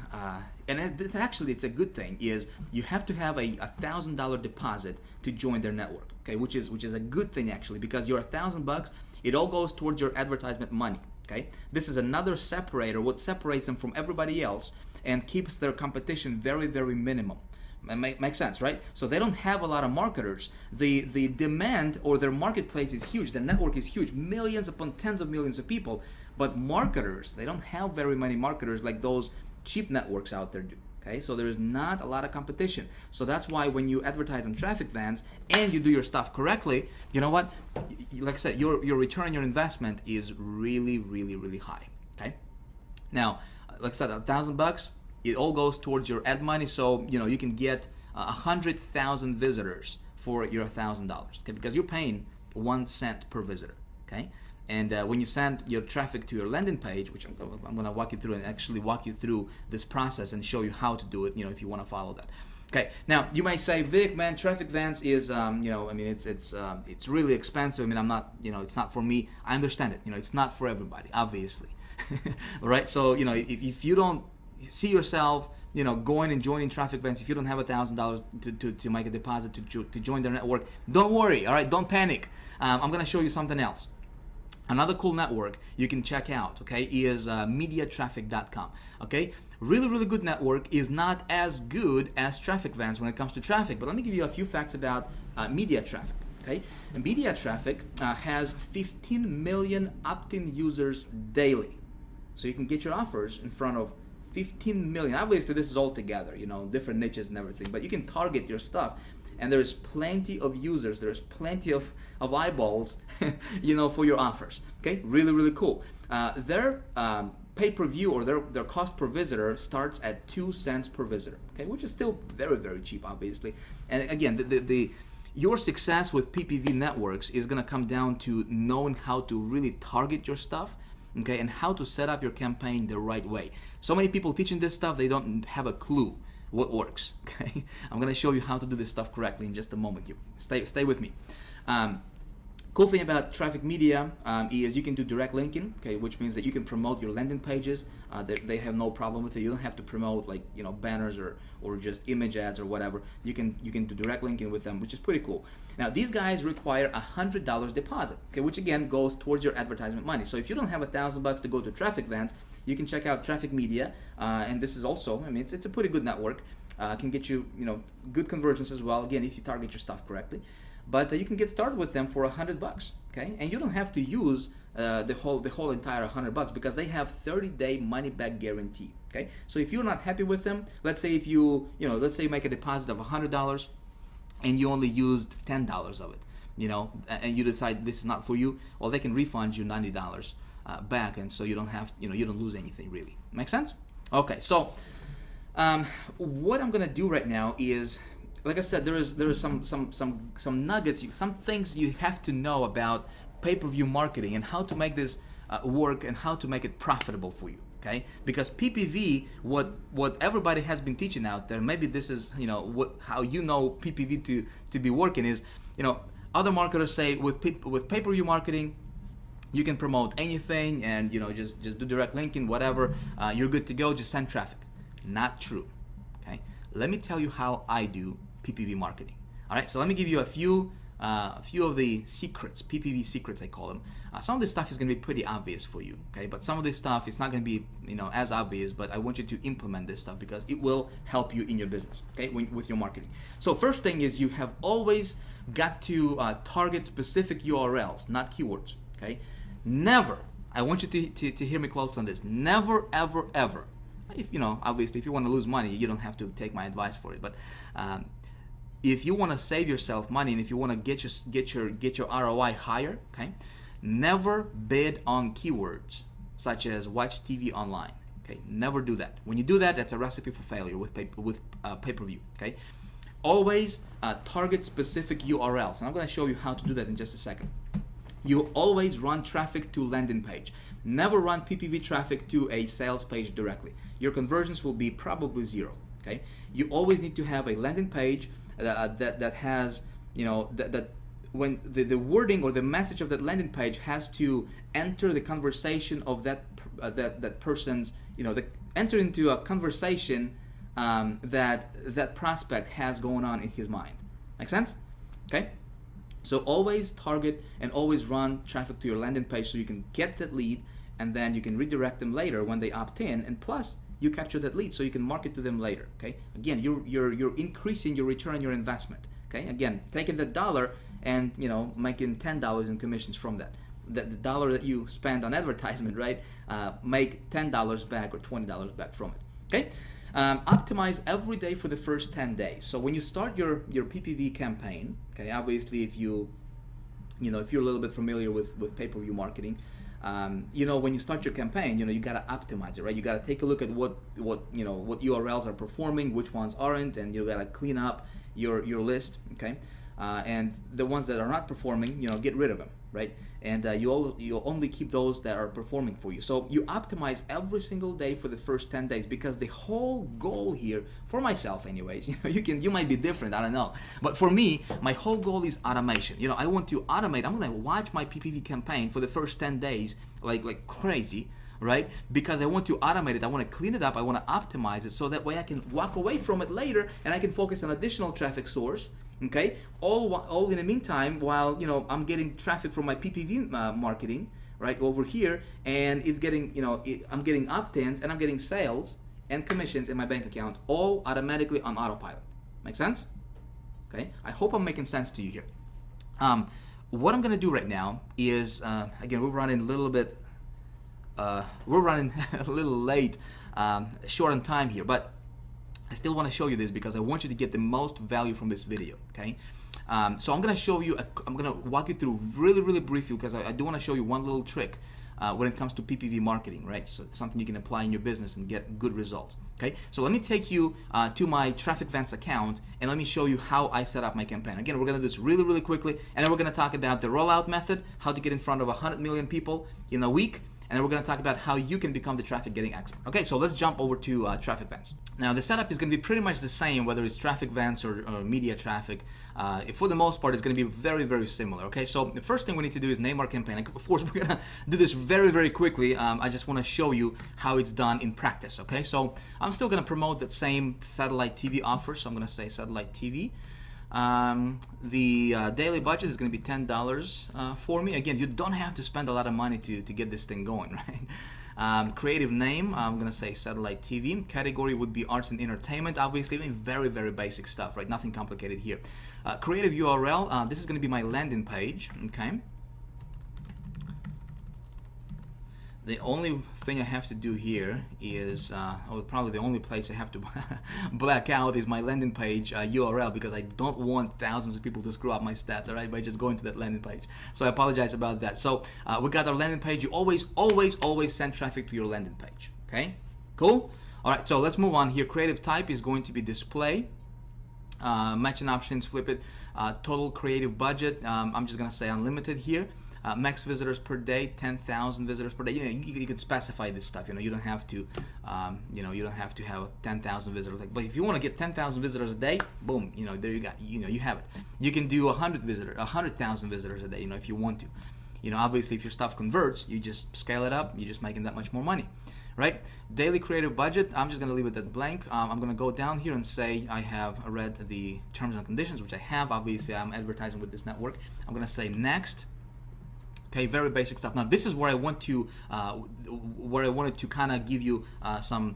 it's a good thing, is you have to have a $1,000 deposit to join their network. Okay, which is a good thing actually, because your $1,000, it all goes towards your advertisement money. Okay, this is another separator, what separates them from everybody else and keeps their competition very, very minimum. Makes sense, right? So they don't have a lot of marketers. The demand or their marketplace is huge. Their network is huge, millions upon tens of millions of people. But marketers, they don't have very many marketers like those cheap networks out there do. Okay, so there is not a lot of competition. So that's why when you advertise on Traffic Vans and you do your stuff correctly, you know what? Like I said, your return on your investment is really, really, really high. Okay. Now, like I said, $1,000, it all goes towards your ad money. So you can get 100,000 visitors for your $1,000. Okay, because you're paying 1 cent per visitor. Okay. And when you send your traffic to your landing page, which I'm going to walk you through and actually walk you through this process and show you how to do it, if you want to follow that. Okay, now you may say, Vic, man, Traffic Vans is, I mean, it's really expensive. I mean, I'm not, it's not for me. I understand it. It's not for everybody, obviously. All right, so if you don't see yourself, going and joining Traffic Vans, if you don't have $1,000 to make a deposit to join their network, don't worry. All right, don't panic. I'm gonna show you something else. Another cool network you can check out, okay, is MediaTraffic.com. Okay, really good network. Is not as good as Traffic Vans when it comes to traffic, but let me give you a few facts about Media Traffic. Okay, and Media Traffic has 15 million opt-in users daily, so you can get your offers in front of 15 million. Obviously, this is all together, different niches and everything, but you can target your stuff. And there's plenty of users, there's plenty of eyeballs, for your offers. Okay, really cool. Their pay-per-view or their cost per visitor starts at 2 cents per visitor. Okay, which is still very cheap, obviously. And again, your success with PPV networks is gonna come down to knowing how to really target your stuff. Okay, and how to set up your campaign the right way. So many people teaching this stuff, they don't have a clue what works. Okay, I'm gonna show you how to do this stuff correctly in just a moment here. Stay with me. Cool thing about Traffic Media is you can do direct linking, okay, which means that you can promote your landing pages. They have no problem with it. You don't have to promote like banners or just image ads or whatever. You can do direct linking with them, which is pretty cool. Now these guys require $100 deposit, okay, which again goes towards your advertisement money. So if you don't have $1,000 to go to Traffic Vans, you can check out Traffic Media, and this is also, I mean, it's a pretty good network. Can get you, good conversions as well. Again, if you target your stuff correctly, but you can get started with them for $100, okay? And you don't have to use the whole entire $100 because they have 30-day money-back guarantee, okay? So if you're not happy with them, let's say if let's say you make a deposit of $100 and you only used $10 of it, and you decide this is not for you, well, they can refund you $90 back, and so you don't have, you don't lose anything really. Make sense? Okay, so what I'm gonna do right now is, like I said, there is some nuggets, some things you have to know about pay-per-view marketing and how to make this work and how to make it profitable for you. Okay, because PPV, what everybody has been teaching out there, maybe this is how PPV to be working is, other marketers say with pay-per-view marketing, you can promote anything and just do direct linking, whatever, you're good to go, just send traffic. Not true. Okay, let me tell you how I do PPV marketing. All right, so let me give you a few of the secrets, PPV secrets I call them. Some of this stuff is going to be pretty obvious for you, okay, but some of this stuff is not going to be as obvious, but I want you to implement this stuff because it will help you in your business, okay, with your marketing. So first thing is you have always got to target specific URLs, not keywords. Okay, never, I want you to hear me closely on this, never ever, if obviously if you want to lose money, you don't have to take my advice for it, but if you want to save yourself money and if you want to get your ROI higher, okay, never bid on keywords such as watch TV online. Okay, never do that. When you do that, that's a recipe for failure with pay-per-view. Okay, always target specific URLs, and I'm going to show you how to do that in just a second. You always run traffic to landing page. Never run PPV traffic to a sales page directly. Your conversions will be probably zero. Okay, you always need to have a landing page that has, that when the wording or the message of that landing page has to enter the conversation of that person's, enter into a conversation that prospect has going on in his mind. Make sense? Okay. So always target and always run traffic to your landing page so you can get that lead, and then you can redirect them later when they opt in, and plus you capture that lead so you can market to them later. Okay, again, you're increasing your return on your investment. Okay, again, taking that dollar and making $10 in commissions from that. The dollar that you spend on advertisement, right? Make $10 back or $20 back from it. Okay, optimize every day for the first 10 days. So when you start your PPV campaign, okay, obviously if you're a little bit familiar with pay-per-view marketing, when you start your campaign, you gotta optimize it, right? You gotta take a look at what URLs are performing, which ones aren't, and you gotta clean up your list, okay? And the ones that are not performing, get rid of them, right? And you only keep those that are performing for you. So you optimize every single day for the first 10 days, because the whole goal here, for myself anyways, you might be different, I don't know. But for me, my whole goal is automation. I want to automate. I'm gonna watch my PPV campaign for the first 10 days like crazy, right? Because I want to automate it, I want to clean it up, I want to optimize it, so that way I can walk away from it later and I can focus on additional traffic source. Okay, all in the meantime, while I'm getting traffic from my PPV marketing right over here, and it's getting I'm getting opt-ins and I'm getting sales and commissions in my bank account, all automatically on autopilot. Make sense? Okay, I hope I'm making sense to you here. What I'm gonna do right now is again, we're running a little bit. We're running a little late, short on time here, but I still want to show you this because I want you to get the most value from this video, okay? So I'm going to show you, I'm going to walk you through really briefly, because I do want to show you one little trick when it comes to PPV marketing, right? So it's something you can apply in your business and get good results, okay? So let me take you to my TrafficVents account, and let me show you how I set up my campaign. Again, we're going to do this really quickly, and then we're going to talk about the rollout method, how to get in front of 100 million people in a week, and then we're going to talk about how you can become the traffic getting expert. Okay, so let's jump over to TrafficVents. Now the setup is going to be pretty much the same, whether it's TrafficVents or media traffic. For the most part, it's going to be very similar. Okay, so the first thing we need to do is name our campaign. Of course, we're going to do this very quickly. I just want to show you how it's done in practice. Okay, so I'm still going to promote that same satellite TV offer. So I'm going to say satellite TV. The daily budget is going to be $10 for me. Again, you don't have to spend a lot of money to get this thing going, right? Creative name, I'm going to say satellite TV. Category would be arts and entertainment, obviously. Very basic stuff, right? Nothing complicated here. Creative URL, this is going to be my landing page, okay? The only thing I have to do here is, or probably the only place I have to black out is my landing page URL, because I don't want thousands of people to screw up my stats, all right, by just going to that landing page. So I apologize about that. So we got our landing page. You always send traffic to your landing page, okay? Cool? All right, so let's move on here. Creative type is going to be display. Matching options, flip it. Total creative budget, I'm just going to say unlimited here. Max visitors per day, 10,000 visitors per day. You can specify this stuff. You don't have to, you don't have to have 10,000 visitors. But if you want to get 10,000 visitors a day, boom, there you got, you have it. You can do 100,000 visitors a day, if you want to. Obviously, if your stuff converts, you just scale it up. You're just making that much more money, right? Daily creative budget, I'm just going to leave it at blank. I'm going to go down here and say I have read the terms and conditions, which I have. Obviously, I'm advertising with this network. I'm going to say next. Okay, very basic stuff. Now this is where I want to, where I wanted to kind of give you some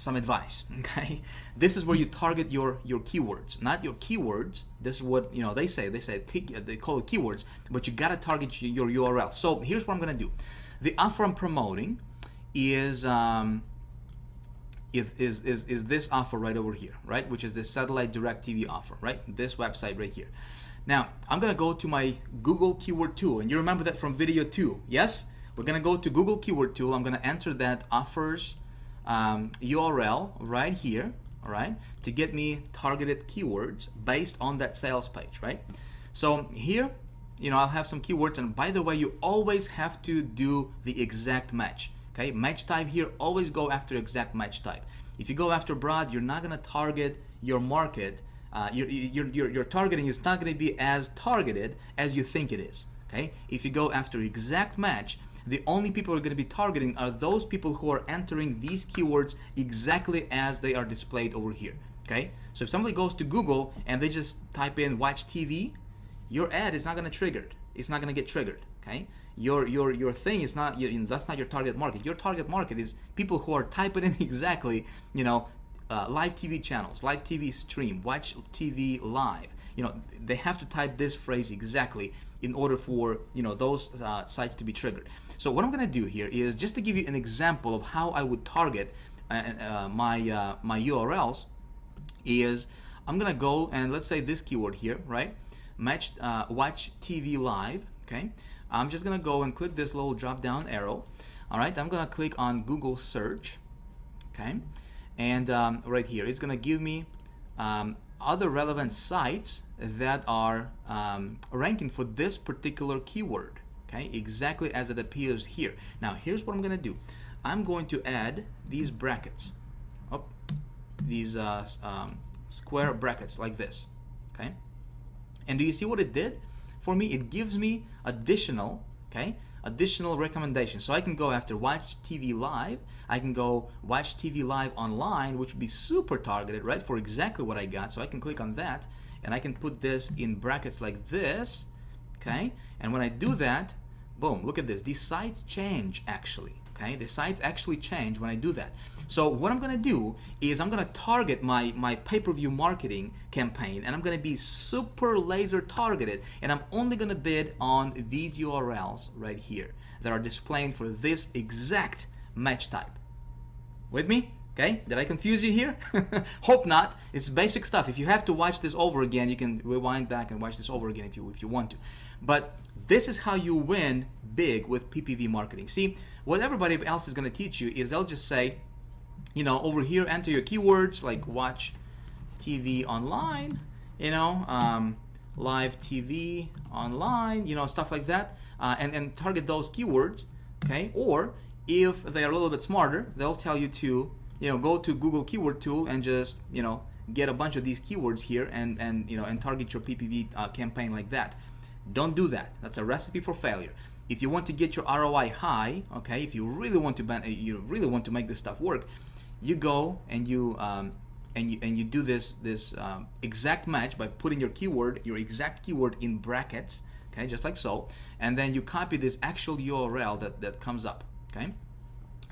advice. Okay, this is where you target your keywords, not your keywords. This is what they say. They call it keywords, but you gotta target your URL. So here's what I'm gonna do. The offer I'm promoting is this offer right over here, right? Which is the satellite direct TV offer, right? This website right here. Now, I'm going to go to my Google Keyword Tool, and you remember that from video 2, yes? We're going to go to Google Keyword Tool. I'm going to enter that offers URL right here, all right, to get me targeted keywords based on that sales page, right? So here, I'll have some keywords, and by the way, you always have to do the exact match, okay? Match type here, always go after exact match type. If you go after broad, you're not going to target your market. Your targeting is not going to be as targeted as you think it is. Okay, if you go after exact match, the only people who are going to be targeting are those people who are entering these keywords exactly as they are displayed over here. Okay, so if somebody goes to Google and they just type in watch TV, your ad is not going to trigger. It's not going to get triggered. Okay, your thing is not, that's not your target market. Your target market is people who are typing in exactly, live TV channels, live TV stream, watch TV live. They have to type this phrase exactly in order for those sites to be triggered. So what I'm going to do here is just to give you an example of how I would target my URLs. Is I'm going to go and let's say this keyword here, right? Watch TV live. Okay, I'm just going to go and click this little drop down arrow. All right, I'm going to click on Google search. Okay. And right here, it's going to give me other relevant sites that are ranking for this particular keyword. Okay, exactly as it appears here. Now here's what I'm going to do. I'm going to add these brackets, these square brackets like this. Okay, and do you see what it did for me? It gives me additional recommendations. So I can go after watch TV live. I can go watch TV live online, which would be super targeted, right, for exactly what I got. So I can click on that, and I can put this in brackets like this. Okay, and when I do that, boom, look at this. These sites change actually. Okay, the sites actually change when I do that. So what I'm gonna do is I'm gonna target my pay-per-view marketing campaign, and I'm gonna be super laser targeted, and I'm only gonna bid on these URLs right here that are displayed for this exact match type. With me? Okay, did I confuse you here? Hope not. It's basic stuff. If you have to watch this over again, you can rewind back and watch this over again if you want to. But this is how you win big with PPV marketing. See, what everybody else is going to teach you is they'll just say, you know, over here, enter your keywords like watch TV online, you know, live TV online, you know, stuff like that, and target those keywords, okay? Or if they are a little bit smarter, they'll tell you to, you know, go to Google Keyword Tool and just, you know, get a bunch of these keywords here and you know, and target your PPV campaign like that. Don't do that. That's a recipe for failure. If you want to get your ROI high, okay, if you really want to make this stuff work, you go and you do this exact match by putting your exact keyword in brackets, okay, just like so, and then you copy this actual URL that comes up, okay.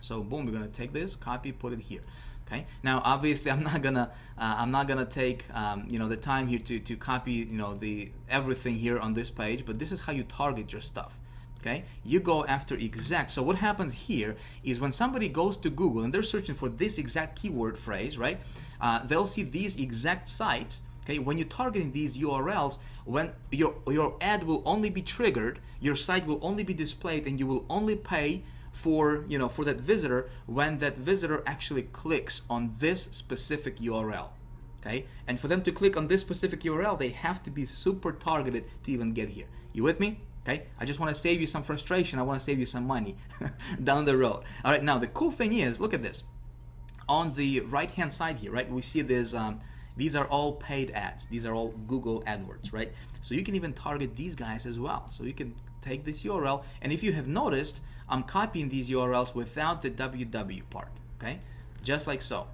So boom, we're gonna take this, copy, put it here. Okay. Now, obviously, I'm not gonna take you know, the time here to copy, you know, everything here on this page. But this is how you target your stuff. Okay. You go after exact. So what happens here is when somebody goes to Google and they're searching for this exact keyword phrase, right? They'll see these exact sites. Okay. When you're targeting these URLs, when your ad will only be triggered, your site will only be displayed, and you will only pay for, you know, for that visitor when that visitor actually clicks on this specific URL. Okay, and for them to click on this specific URL, they have to be super targeted to even get here. You with me? Okay, I just want to save you some frustration. I want to save you some money down the road. All right, now the cool thing is, look at this. On the right hand side here, right, we see this these are all paid ads. These are all Google AdWords, right? So you can even target these guys as well. So you can take this URL, and if you have noticed, I'm copying these URLs without the www part, okay? Just like so.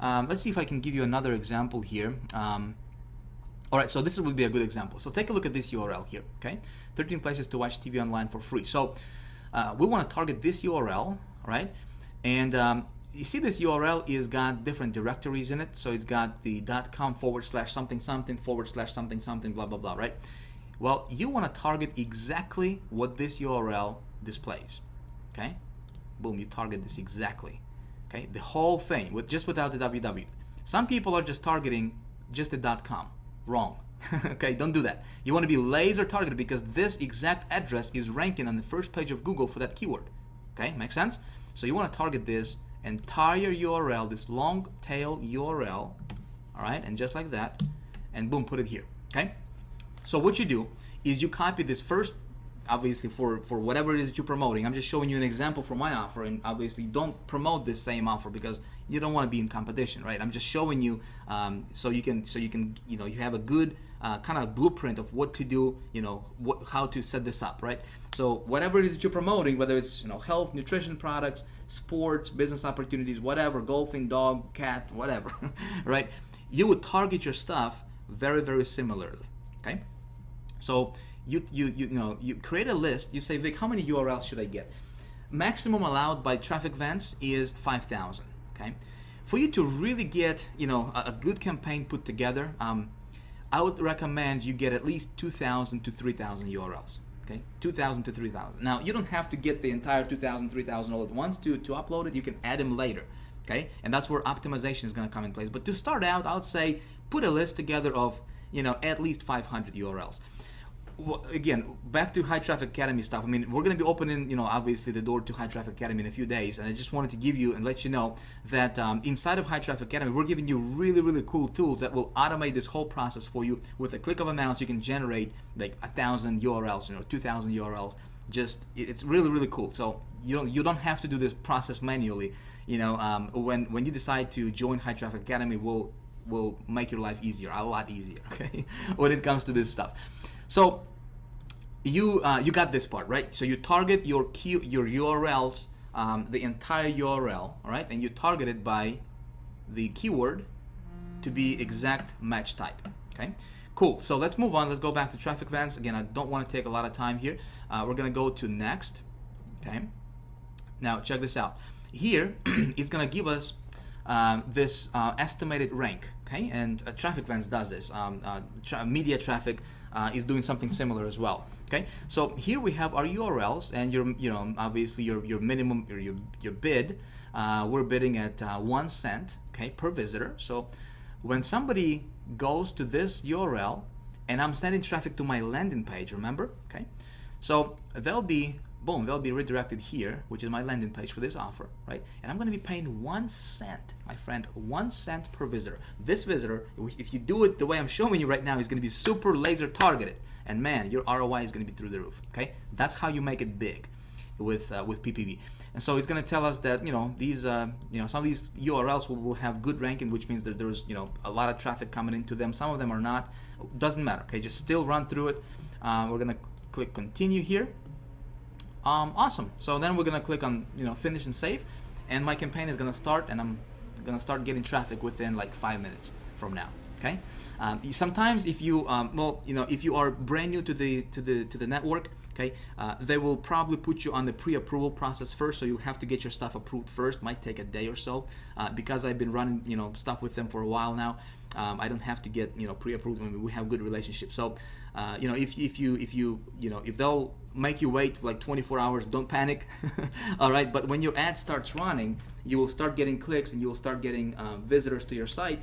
Let's see if I can give you another example here. All right, so this would be a good example. So take a look at this URL here, okay? 13 places to watch TV online for free. So we want to target this URL, right? And you see this URL is got different directories in it. So it's got the .com/something something /something something blah blah blah, right? Well, you want to target exactly what this URL displays, okay? Boom, you target this exactly, okay? The whole thing, without the www. Some people are just targeting just the .com. Wrong. Okay, don't do that. You want to be laser targeted because this exact address is ranking on the first page of Google for that keyword. Okay, makes sense? So you want to target this entire URL, this long tail URL, all right, and just like that, and boom, put it here, okay? So what you do is you copy this first, obviously for whatever it is that you're promoting. I'm just showing you an example for my offer, and obviously don't promote this same offer because you don't want to be in competition, right? I'm just showing you so you can you know, you have a good kind of blueprint of what to do, you know, how to set this up, right? So whatever it is that you're promoting, whether it's, you know, health, nutrition products, sports, business opportunities, whatever, golfing, dog, cat, whatever, right? You would target your stuff very, very similarly, okay? So you create a list. You say, Vic, how many URLs should I get? Maximum allowed by Traffic Vents is 5,000. Okay, for you to really get, you know, a good campaign put together, I would recommend you get at least 2,000 to 3,000 URLs. Okay, 2,000 to 3,000. Now you don't have to get the entire 2,000, 3,000 all at once to upload it. You can add them later. Okay, and that's where optimization is going to come in place. But to start out, I would say put a list together of, you know, at least 500 URLs. Well, again, back to High Traffic Academy stuff. I mean, we're going to be opening, obviously the door to High Traffic Academy in a few days, and I just wanted to give you and let you know that inside of High Traffic Academy, we're giving you really, really cool tools that will automate this whole process for you. With a click of a mouse, you can generate like 1,000 URLs, 2,000 URLs. It's really, really cool. So you don't have to do this process manually. When you decide to join High Traffic Academy, will make your life easier, a lot easier, okay, when it comes to this stuff. So you got this part, right? So you target your URLs, the entire URL, all right, and you target it by the keyword to be exact match type, okay? Cool, so let's move on. Let's go back to traffic events. Again, I don't want to take a lot of time here. We're gonna go to next, okay? Now check this out. Here, it's gonna give us this estimated rank, okay? And Traffic Events does this. Media traffic is doing something similar as well, okay? So here we have our URLs, and obviously your minimum or your bid. We're bidding at 1 cent, okay, per visitor. So when somebody goes to this URL, and I'm sending traffic to my landing page, remember, okay? So they'll be redirected here, which is my landing page for this offer, right? And I'm gonna be paying 1 cent, my friend, 1 cent per visitor. This visitor, if you do it the way I'm showing you right now, is gonna be super laser targeted. And man, your ROI is gonna be through the roof, okay? That's how you make it big with PPV. And so it's gonna tell us that, these, some of these URLs will have good ranking, which means that there's, a lot of traffic coming into them. Some of them are not, doesn't matter, okay? Just still run through it. We're gonna click continue here. Awesome. So then we're gonna click on finish and save, and my campaign is gonna start, and I'm gonna start getting traffic within like 5 minutes from now. Okay. Sometimes if you if you are brand new to the network, okay, they will probably put you on the pre-approval process first, so you'll have to get your stuff approved first. Might take a day or so. Because I've been running stuff with them for a while now. I don't have to get pre-approved. I mean, we have good relationships. So if they'll make you wait for like 24 hours, don't panic. All right, but when your ad starts running, you will start getting clicks, and you will start getting visitors to your site,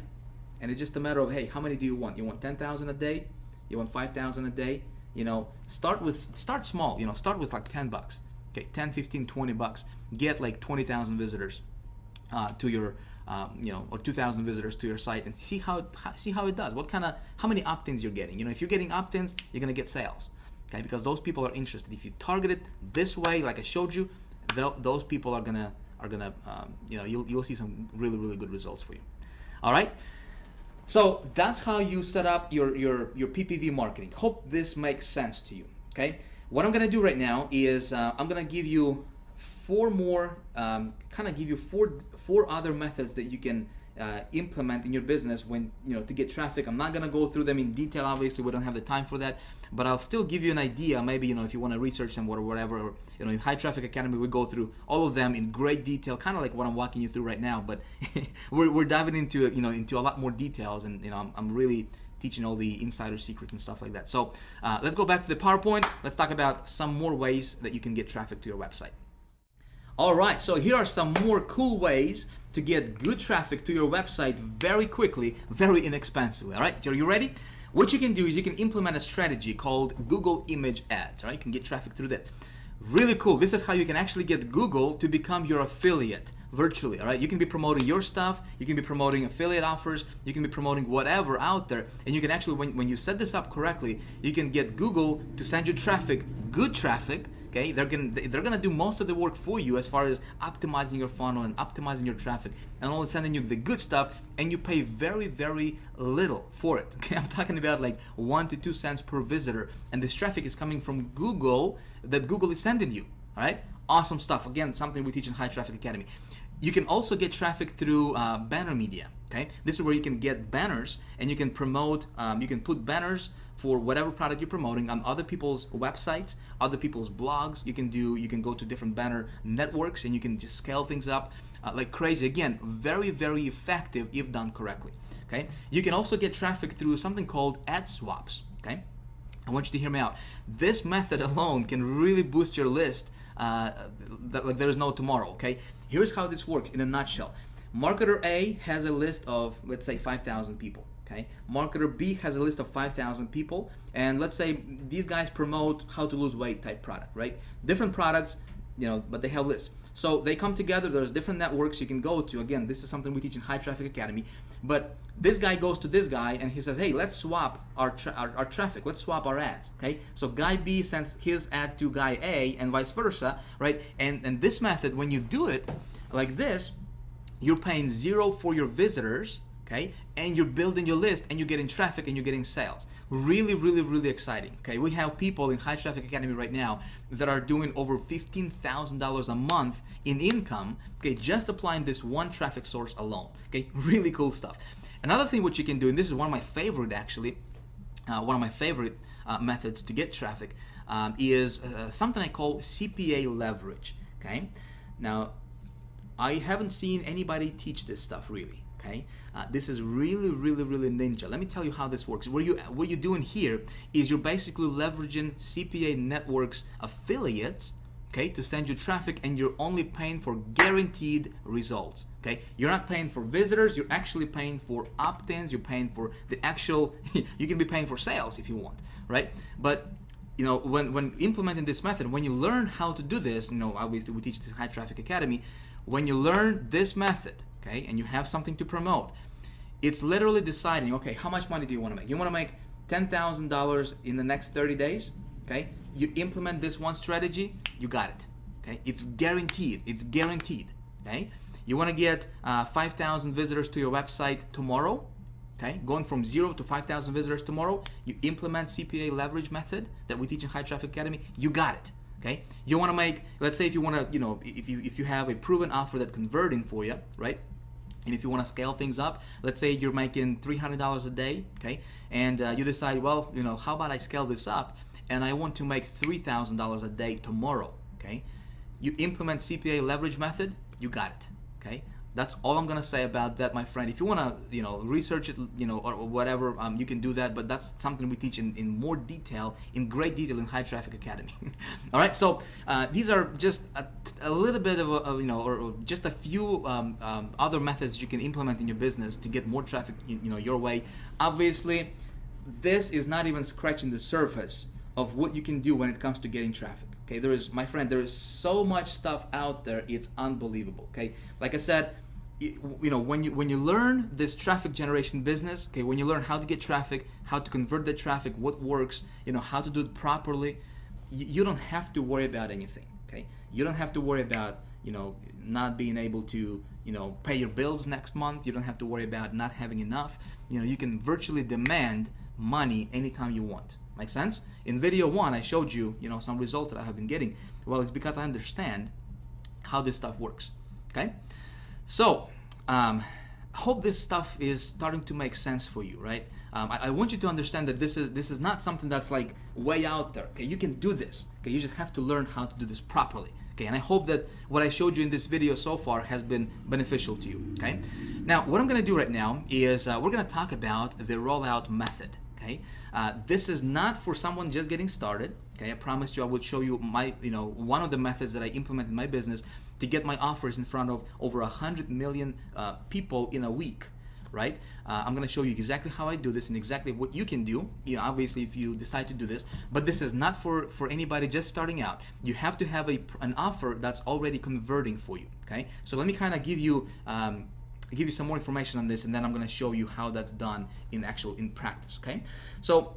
and it's just a matter of, hey, how many do you want? You want 10,000 a day? You want 5,000 a day? Start small. Start with like $10. Okay, 10, 15, 20 bucks. Get like 20,000 visitors to your or 2,000 visitors to your site, and see how it does. How many opt-ins you're getting. If you're getting opt-ins, you're gonna get sales. Okay, because those people are interested. If you target it this way, like I showed you, those people are gonna you'll see some really, really good results for you. All right. So that's how you set up your PPV marketing. Hope this makes sense to you. Okay. What I'm gonna do right now is I'm gonna give you four other methods that you can implement in your business when to get traffic. I'm not gonna go through them in detail. Obviously, we don't have the time for that, but I'll still give you an idea. Maybe if you want to research them or whatever. Or, in High Traffic Academy, we go through all of them in great detail, kind of like what I'm walking you through right now. But we're diving into into a lot more details, and I'm really teaching all the insider secrets and stuff like that. So let's go back to the PowerPoint. Let's talk about some more ways that you can get traffic to your website. All right, so here are some more cool ways to get good traffic to your website very quickly, very inexpensively. All right, so are you ready? What you can do is you can implement a strategy called Google Image Ads. All right, you can get traffic through that. Really cool. This is how you can actually get Google to become your affiliate virtually. All right, you can be promoting your stuff, you can be promoting affiliate offers, you can be promoting whatever out there, and you can actually, when you set this up correctly, you can get Google to send you traffic, good traffic. Okay, they're gonna do most of the work for you as far as optimizing your funnel and optimizing your traffic, and only sending you the good stuff, and you pay very, very little for it. Okay, I'm talking about like 1 to 2 cents per visitor, and this traffic is coming from Google that Google is sending you. All right, awesome stuff. Again, something we teach in High Traffic Academy. You can also get traffic through banner media. Okay, this is where you can get banners, and you can promote. You can put banners for whatever product you're promoting on other people's websites, other people's blogs. You can go to different banner networks, and you can just scale things up like crazy. Again, very, very effective if done correctly. Okay, you can also get traffic through something called ad swaps. Okay, I want you to hear me out. This method alone can really boost your list like there is no tomorrow. Okay, here's how this works in a nutshell. Marketer A has a list of, let's say, 5,000 people. Okay, marketer B has a list of 5,000 people, and let's say these guys promote how to lose weight type product, right? Different products, but they have lists. So they come together. There's different networks you can go to. Again, this is something we teach in High Traffic Academy. But this guy goes to this guy and he says, hey, let's swap our traffic. Let's swap our ads. Okay. So guy B sends his ad to guy A and vice versa, right? And this method, when you do it like this, you're paying 0 for your visitors. Okay, and you're building your list and you're getting traffic and you're getting sales. Really, really, really exciting. Okay, we have people in High Traffic Academy right now that are doing over $15,000 a month in income, okay, just applying this one traffic source alone. Okay, really cool stuff. Another thing what you can do, and this is one of my favorite actually, methods to get traffic, is something I call CPA leverage. Okay, now I haven't seen anybody teach this stuff really. Okay, this is really, really, really ninja. Let me tell you how this works. What you're doing here is you're basically leveraging CPA networks affiliates, okay, to send you traffic, and you're only paying for guaranteed results. Okay, you're not paying for visitors. You're actually paying for opt-ins. You're paying for the actual. You can be paying for sales if you want, right? But when implementing this method, when you learn how to do this, obviously we teach this High Traffic Academy. When you learn this method, okay, and you have something to promote, it's literally deciding, okay, how much money do you want to make? You want to make $10,000 in the next 30 days, okay? You implement this one strategy, you got it, okay? It's guaranteed, okay? You want to get 5,000 visitors to your website tomorrow, okay? Going from 0 to 5,000 visitors tomorrow, you implement CPA leverage method that we teach in High Traffic Academy, you got it. Okay, you want to make, let's say if you want to, if you have a proven offer that's converting for you, right? And if you want to scale things up, let's say you're making $300 a day, okay? And you decide, well, how about I scale this up and I want to make $3,000 a day tomorrow, okay? You implement CPA leverage method, you got it, okay? That's all I'm gonna say about that, my friend. If you wanna, research it, or whatever, you can do that. But that's something we teach in more detail, in great detail, in High Traffic Academy. All right. So these are just a little bit of or just a few other methods you can implement in your business to get more traffic, your way. Obviously, this is not even scratching the surface of what you can do when it comes to getting traffic. Okay, there is so much stuff out there, it's unbelievable. Okay, like I said, when you learn this traffic generation business, okay, when you learn how to get traffic, how to convert the traffic, what works, how to do it properly, you don't have to worry about anything. Okay, you don't have to worry about not being able to pay your bills next month. You don't have to worry about not having enough. You can virtually demand money anytime you want. Make sense? In video 1, I showed you, some results that I have been getting. Well, it's because I understand how this stuff works. Okay? So, I hope this stuff is starting to make sense for you, right? I want you to understand that this is not something that's like way out there. Okay? You can do this. Okay? You just have to learn how to do this properly. Okay? And I hope that what I showed you in this video so far has been beneficial to you. Okay? Now, what I'm going to do right now is we're going to talk about the rollout method. Okay, this is not for someone just getting started. Okay, I promised you I would show you my, one of the methods that I implement in my business to get my offers in front of over 100 million people in a week. Right? I'm going to show you exactly how I do this and exactly what you can do. Obviously, if you decide to do this, but this is not for anybody just starting out. You have to have an offer that's already converting for you. Okay, so let me kind of give you some more information on this, and then I'm going to show you how that's done in practice. Okay, so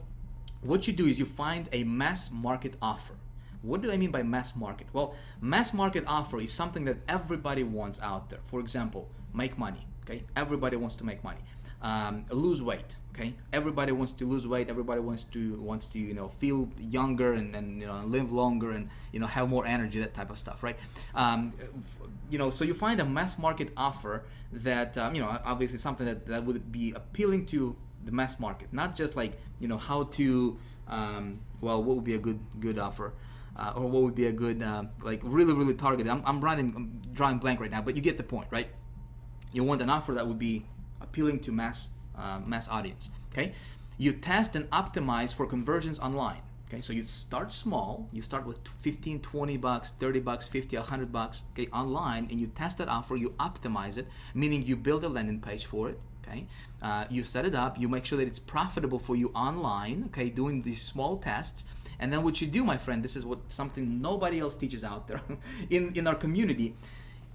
what you do is you find a mass market offer. What do I mean by mass market? Well, mass market offer is something that everybody wants out there. For example, make money. Okay, everybody wants to make money. Lose weight. Okay, everybody wants to lose weight. Everybody wants to feel younger and live longer and have more energy, that type of stuff, right? So you find a mass market offer that obviously something that would be appealing to the mass market, not just like how to what would be a good offer. Or what would be a good like really targeted. I'm drawing blank right now, but you get the point, right? You want an offer that would be appealing to mass audience. Okay, you test and optimize for conversions online. Okay, so you start small. You start with $15, $20, $30, $50, $100. Okay, online, and you test that offer. You optimize it, meaning you build a landing page for it. Okay, you set it up, you make sure that it's profitable for you online, okay, doing these small tests. And then what you do, my friend, this is something nobody else teaches out there in our community,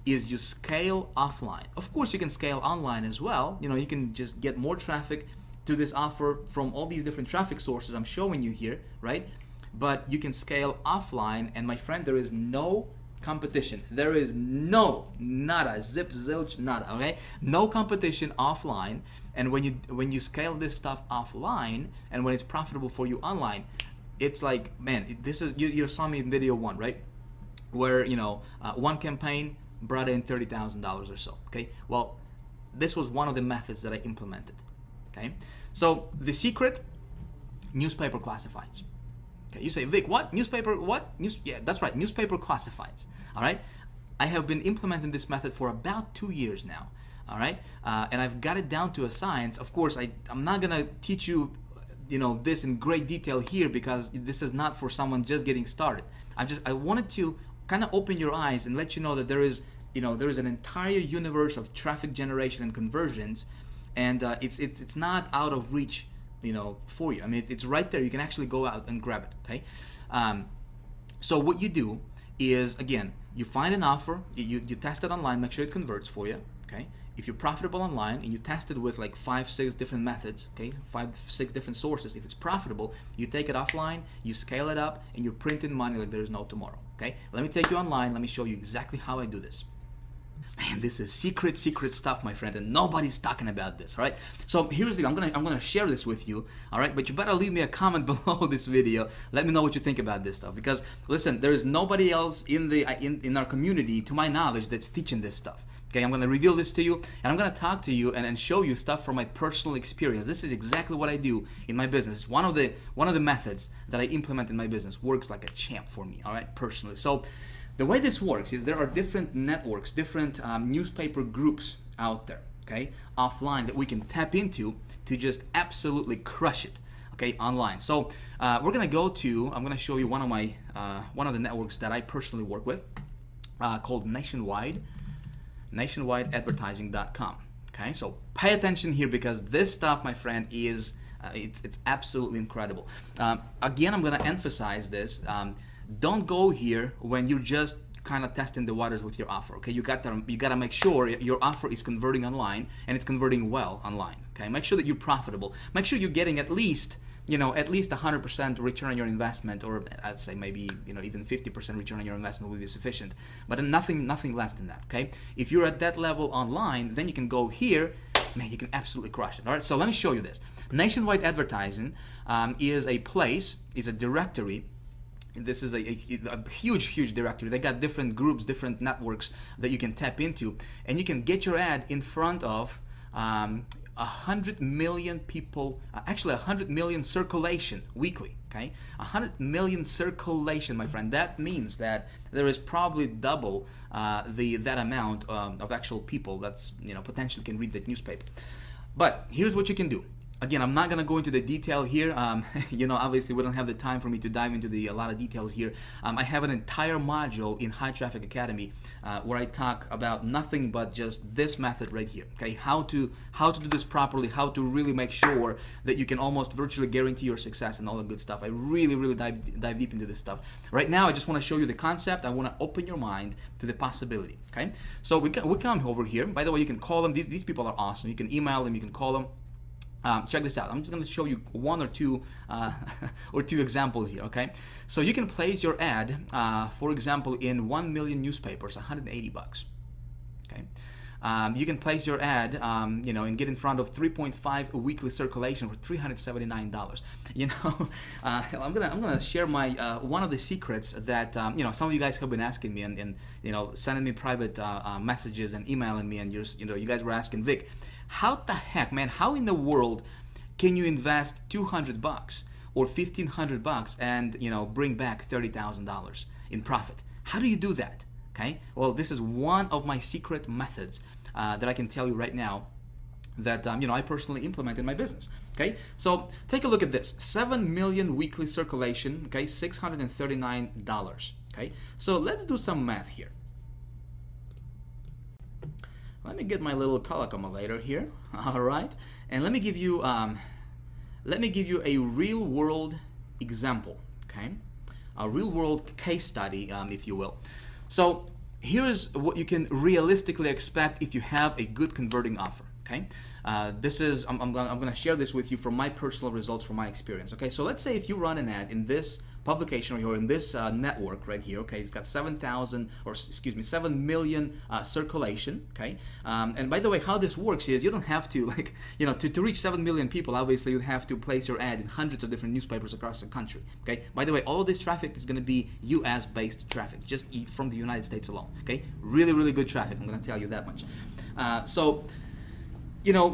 is you scale offline. Of course, you can scale online as well. You know, you can just get more traffic to this offer from all these different traffic sources I'm showing you here, right? But you can scale offline, and my friend, there is no competition. There is nada, zip, zilch, nada, okay? No competition offline. And when you scale this stuff offline, and when it's profitable for you online, it's like, man, this is, you saw me in video 1, right? Where, you know, one campaign brought in $30,000 or so, okay? Well, this was one of the methods that I implemented, okay? So the secret, newspaper classifieds. Okay, you say, Vic, what? Newspaper, what? Yeah, that's right, newspaper classifieds, all right? I have been implementing this method for about 2 years now, all right? And I've got it down to a science. Of course, I'm not gonna teach you, you know, this in great detail here, because this is not for someone just getting started. I wanted to kind of open your eyes and let you know that there is an entire universe of traffic generation and conversions, and it's not out of reach, you know, for you. I mean, it's right there. You can actually go out and grab it, okay? So what you do is, again, you find an offer, you test it online, make sure it converts for you, okay? If you're profitable online and you test it with like 5-6 different methods, okay, 5-6 different sources, if it's profitable, you take it offline, you scale it up, and you're printing money like there's no tomorrow, okay? Let me take you online, let me show you exactly how I do this. Man, this is secret stuff, my friend, and nobody's talking about this, all right? So here's the thing, I'm gonna share this with you, all right? But you better leave me a comment below this video. Let me know what you think about this stuff, because listen, there is nobody else in our community, to my knowledge, that's teaching this stuff. Okay, I'm gonna reveal this to you, and I'm gonna talk to you and show you stuff from my personal experience. This is exactly what I do in my business. It's one of the methods that I implement in my business. Works like a champ for me, all right, personally. So the way this works is there are different networks, different newspaper groups out there, okay, offline, that we can tap into to just absolutely crush it, okay, online. So we're gonna I'm gonna show you one of the networks that I personally work with, called nationwideadvertising.com. Okay, so pay attention here, because this stuff, my friend, is it's absolutely incredible. Again, I'm gonna emphasize this. Don't go here when you're just kind of testing the waters with your offer. Okay, you gotta make sure your offer is converting online, and it's converting well online. Okay, make sure that you're profitable. Make sure you're getting at least 100% return on your investment, or I'd say maybe, even 50% return on your investment will be sufficient, but nothing less than that, okay? If you're at that level online, then you can go here, man, you can absolutely crush it, all right? So let me show you this. Nationwide Advertising is a directory. This is a huge directory. They got different groups, different networks that you can tap into, and you can get your ad in front of 100 million people, actually 100 million circulation weekly, okay? 100 million circulation, my friend. That means that there is probably double that amount of actual people that's, potentially can read that newspaper. But here's what you can do. Again, I'm not gonna go into the detail here. Obviously we don't have the time for me to dive into a lot of details here. I have an entire module in High Traffic Academy where I talk about nothing but just this method right here. Okay, how to do this properly, how to really make sure that you can almost virtually guarantee your success and all the good stuff. I really dive deep into this stuff. Right now, I just want to show you the concept. I want to open your mind to the possibility. Okay, so we come over here. By the way, you can call them. These people are awesome. You can email them. You can call them. Check this out. I'm just going to show you one or two examples here, okay? So you can place your ad, for example, in 1 million newspapers, $180, okay? You can place your ad, and get in front of 3.5 weekly circulation for $379. I'm gonna share my one of the secrets that some of you guys have been asking me and sending me private messages and emailing me, and you guys were asking, Vic, how the heck, man, how in the world can you invest $200 or $1,500 and bring back $30,000 in profit? How do you do that? Okay, well, this is one of my secret methods that I can tell you right now that I personally implement in my business. Okay, so take a look at this: 7 million weekly circulation. Okay, $639. Okay, so let's do some math here. let me get my little color accumulator here. All right, and let me give you a real world example. Okay, a real world case study, if you will. So here is what you can realistically expect if you have a good converting offer. Okay, this is I'm gonna share this with you from my personal results, from my experience. Okay, so let's say if you run an ad in this publication or in this network right here. Okay, it's got 7,000 or excuse me 7 million circulation. Okay, and by the way, how this works is you don't have to to reach 7 million people. Obviously, you have to place your ad in hundreds of different newspapers across the country. Okay, by the way, all of this traffic is going to be U.S. based traffic, just from the United States alone. Okay, really good traffic. I'm going to tell you that much. So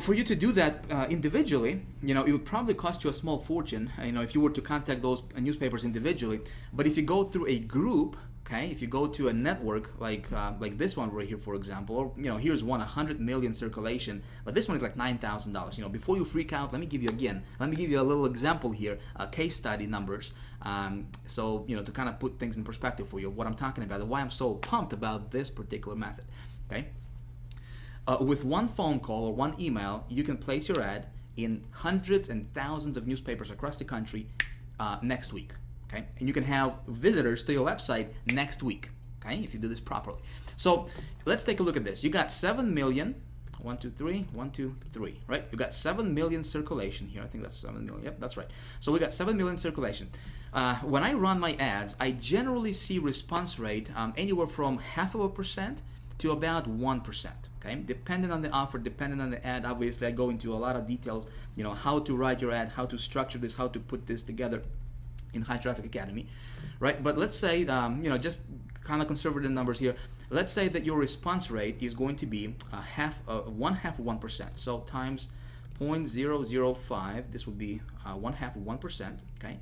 for you to do that individually, it would probably cost you a small fortune, if you were to contact those newspapers individually. But if you go through a group, okay, if you go to a network like this one right here, for example, or here's one 100 million circulation, but this one is like $9,000. Before you freak out, let me give you a little example here, case study numbers, so to kind of put things in perspective for you, what I'm talking about and why I'm so pumped about this particular method. Okay. With one phone call or one email, you can place your ad in hundreds and thousands of newspapers across the country next week. Okay, and you can have visitors to your website next week. Okay, if you do this properly. So let's take a look at this. You got 7 million. 1, 2, 3, 1, 2, 3. Right? You got 7 million circulation here. I think that's 7 million. Yep, that's right. So we got 7 million circulation. When I run my ads, I generally see response rate anywhere from 0.5% to about 1%. Okay, depending on the offer, depending on the ad. Obviously, I go into a lot of details, how to write your ad, how to structure this, how to put this together in High Traffic Academy, right? But let's say, just kind of conservative numbers here. Let's say that your response rate is going to be 1/2 So times 0.005, this would be 1/2 Okay,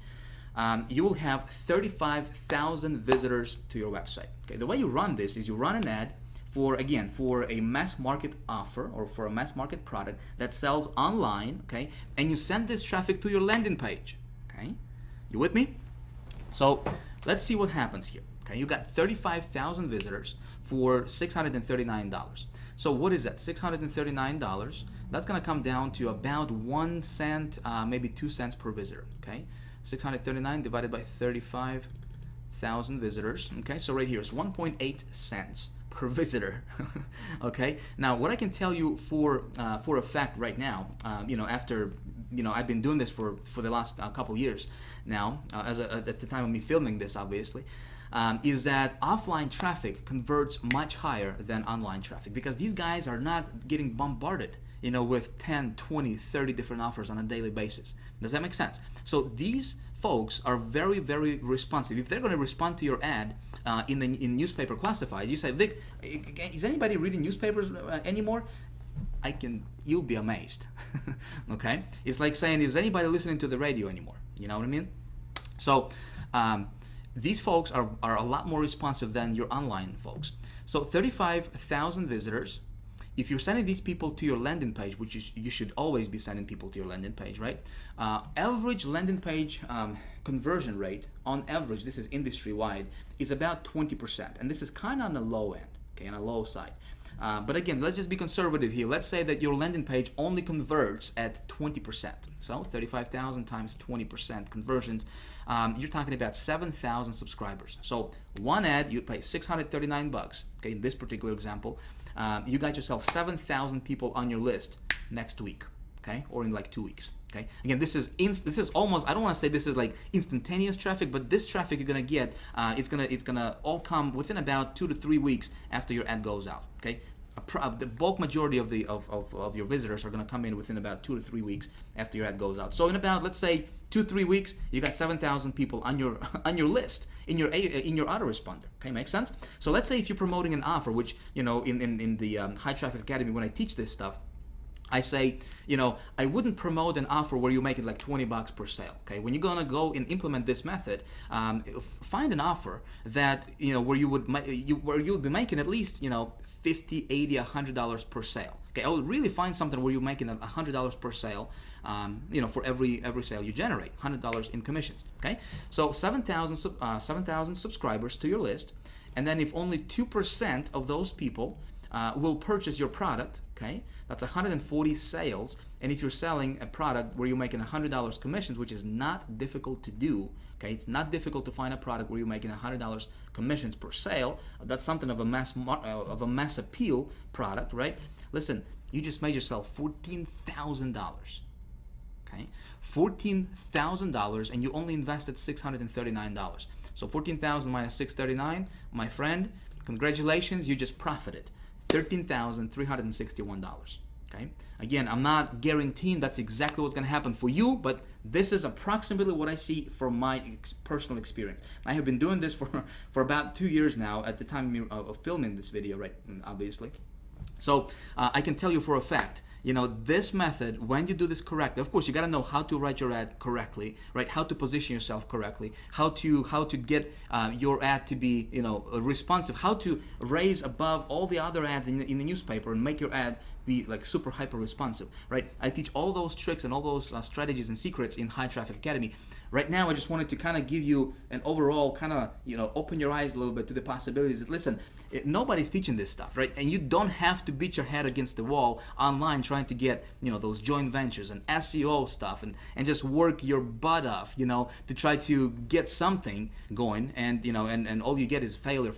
you will have 35,000 visitors to your website. Okay, the way you run this is you run an ad for a mass market offer or for a mass market product that sells online, okay, and you send this traffic to your landing page. Okay, you with me? So let's see what happens here. Okay, you got 35,000 visitors for $639. So what is that? $639. That's gonna come down to about 1 cent, maybe 2 cents per visitor. Okay, 639 divided by 35,000 visitors. Okay, so right here is 1.8 cents per visitor. Okay, now what I can tell you for a fact right now, after I've been doing this for the last couple years now, at the time of me filming this, obviously, is that offline traffic converts much higher than online traffic because these guys are not getting bombarded with 10, 20, 30 different offers on a daily basis. Does that make sense? So these folks are very, very responsive. If they're going to respond to your ad in newspaper classifieds, you say, Vic, is anybody reading newspapers anymore? You'll be amazed. Okay, it's like saying, is anybody listening to the radio anymore? You know what I mean? So these folks are a lot more responsive than your online folks. So 35,000 visitors. If you're sending these people to your landing page, which you should always be sending people to your landing page, right? Average landing page conversion rate, on average, this is industry-wide, is about 20%. And this is kind of on the low end, okay, on the low side. But again, let's just be conservative here. Let's say that your landing page only converts at 20%. So 35,000 times 20% conversions, you're talking about 7,000 subscribers. So one ad, you pay $639, okay, in this particular example. You got yourself 7,000 people on your list next week, okay, or in like 2 weeks. Okay. Again, this is almost, I don't want to say this is like instantaneous traffic, but this traffic you're gonna get, it's gonna all come within about 2 to 3 weeks after your ad goes out. Okay. The bulk majority of your visitors are gonna come in within about 2 to 3 weeks after your ad goes out. So in about, let's say, 2-3 weeks, you got 7,000 people on your list in your autoresponder. Okay, makes sense? So let's say if you're promoting an offer, which in the High Traffic Academy, when I teach this stuff, I say, I wouldn't promote an offer where you make it like $20 per sale. Okay, when you're gonna go and implement this method, find an offer that where you would be making at least $50, $80, $100 per sale. Okay, I would really find something where you're making $100 per sale. For every sale you generate, $100 in commissions. Okay, so 7,000 subscribers to your list, and then if only 2% of those people will purchase your product. Okay, that's 140 sales. And if you're selling a product where you're making $100 commissions, which is not difficult to do, okay, it's not difficult to find a product where you're making $100 commissions per sale. That's something of a mass appeal product, right? Listen, you just made yourself $14,000. Okay, $14,000, and you only invested $639. So 14,000 minus 639, my friend, congratulations, you just profited $13,361. Okay, again, I'm not guaranteeing that's exactly what's going to happen for you, but this is approximately what I see from my personal experience. I have been doing this for about 2 years now at the time of filming this video, right? Obviously. So I can tell you for a fact, you know, this method, when you do this correctly, of course, you got to know how to write your ad correctly, right? How to position yourself correctly, how to get your ad to be, you know, responsive, how to raise above all the other ads in the newspaper and make your ad be like super hyper responsive, right? I teach all those tricks and all those strategies and secrets in High Traffic Academy. Right now, I just wanted to kind of give you an overall kind of, you know, open your eyes a little bit to the possibilities. Listen, nobody's teaching this stuff, right? And you don't have to beat your head against the wall online trying to get, you know, those joint ventures and SEO stuff and just work your butt off, you know, to try to get something going, and, you know, and all you get is failure,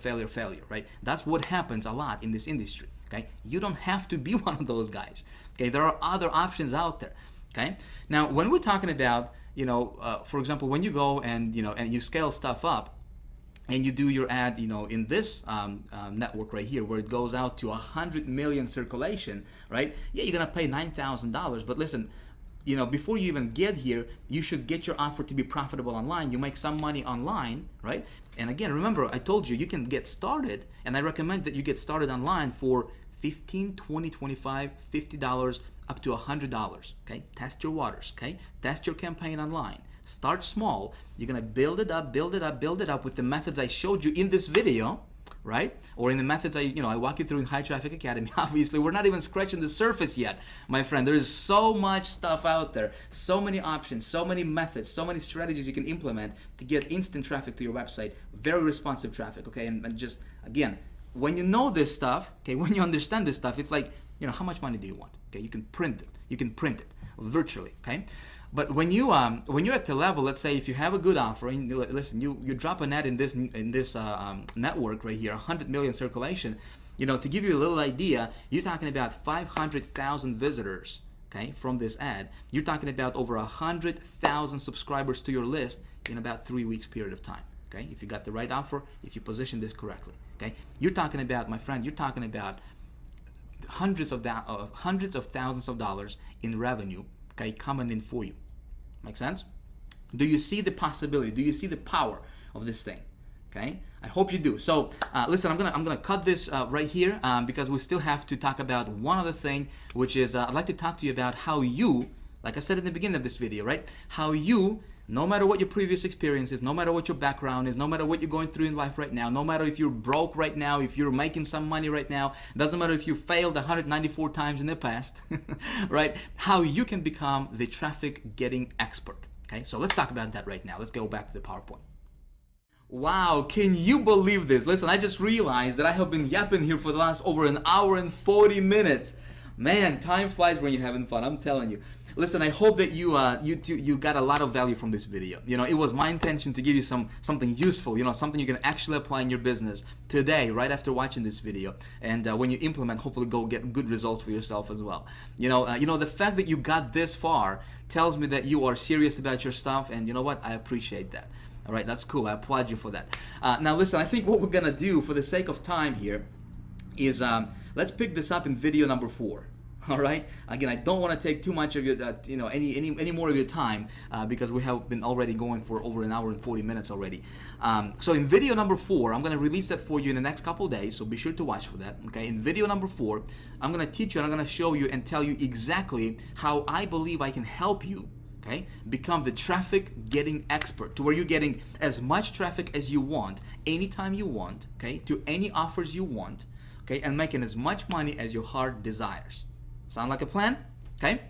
right? That's what happens a lot in this industry. Okay, you don't have to be one of those guys. Okay, there are other options out there. Okay, now when we're talking about, you know, for example, when you go and, you know, and you scale stuff up and you do your ad, you know, in this network right here, where it goes out to 100 million circulation, right? Yeah, you're gonna pay $9,000, but listen, you know, before you even get here, you should get your offer to be profitable online. You make some money online, right? And again, remember, I told you, you can get started, and I recommend that you get started online for $15, $20, $25, $50, up to $100, okay? Test your waters, okay? Test your campaign online. Start small. You're gonna build it up with the methods I showed you in this video, right? Or in the methods I walk you through in High Traffic Academy. Obviously, we're not even scratching the surface yet, my friend. There is so much stuff out there, so many options, so many methods, so many strategies you can implement to get instant traffic to your website, very responsive traffic, okay? And just, again, when you know this stuff, okay, when you understand this stuff, it's like, you know, how much money do you want? Okay, you can print it virtually, okay? But when you're at the level, let's say if you have a good offer, and listen, you drop an ad in this network right here, 100 million circulation, you know, to give you a little idea, you're talking about 500,000 visitors, okay, from this ad. You're talking about over 100,000 subscribers to your list in about 3 weeks period of time, okay? If you got the right offer, if you position this correctly, okay? You're talking about, my friend, you're talking about hundreds of thousands of dollars in revenue, okay, coming in for you. Make sense? Do you see the possibility? Do you see the power of this thing? Okay, I hope you do. So listen, I'm gonna cut this right here because we still have to talk about one other thing, which is I'd like to talk to you about how you, like I said in the beginning of this video, right? How you, no matter what your previous experience is, no matter what your background is, no matter what you're going through in life right now, no matter if you're broke right now, if you're making some money right now, doesn't matter if you failed 194 times in the past, right? How you can become the traffic getting expert. Okay, so let's talk about that right now. Let's go back to the PowerPoint. Wow, can you believe this? Listen, I just realized that I have been yapping here for the last over an hour and 40 minutes. Man, time flies when you're having fun, I'm telling you. Listen, I hope that you got a lot of value from this video. You know, it was my intention to give you something useful, you know, something you can actually apply in your business today, right after watching this video. And when you implement, hopefully go get good results for yourself as well. You know, the fact that you got this far tells me that you are serious about your stuff, and you know what? I appreciate that. All right, that's cool. I applaud you for that. Now, listen, I think what we're gonna do for the sake of time here is let's pick this up in video number 4. All right. Again, I don't want to take too much of your, any more of your time because we have been already going for over an hour and 40 minutes already. So in video number 4, I'm going to release that for you in the next couple of days. So be sure to watch for that. Okay. In video number 4, I'm going to teach you and I'm going to show you and tell you exactly how I believe I can help you. Okay, become the traffic getting expert, to where you're getting as much traffic as you want, anytime you want. Okay, to any offers you want. Okay, and making as much money as your heart desires. Sound like a plan? Okay.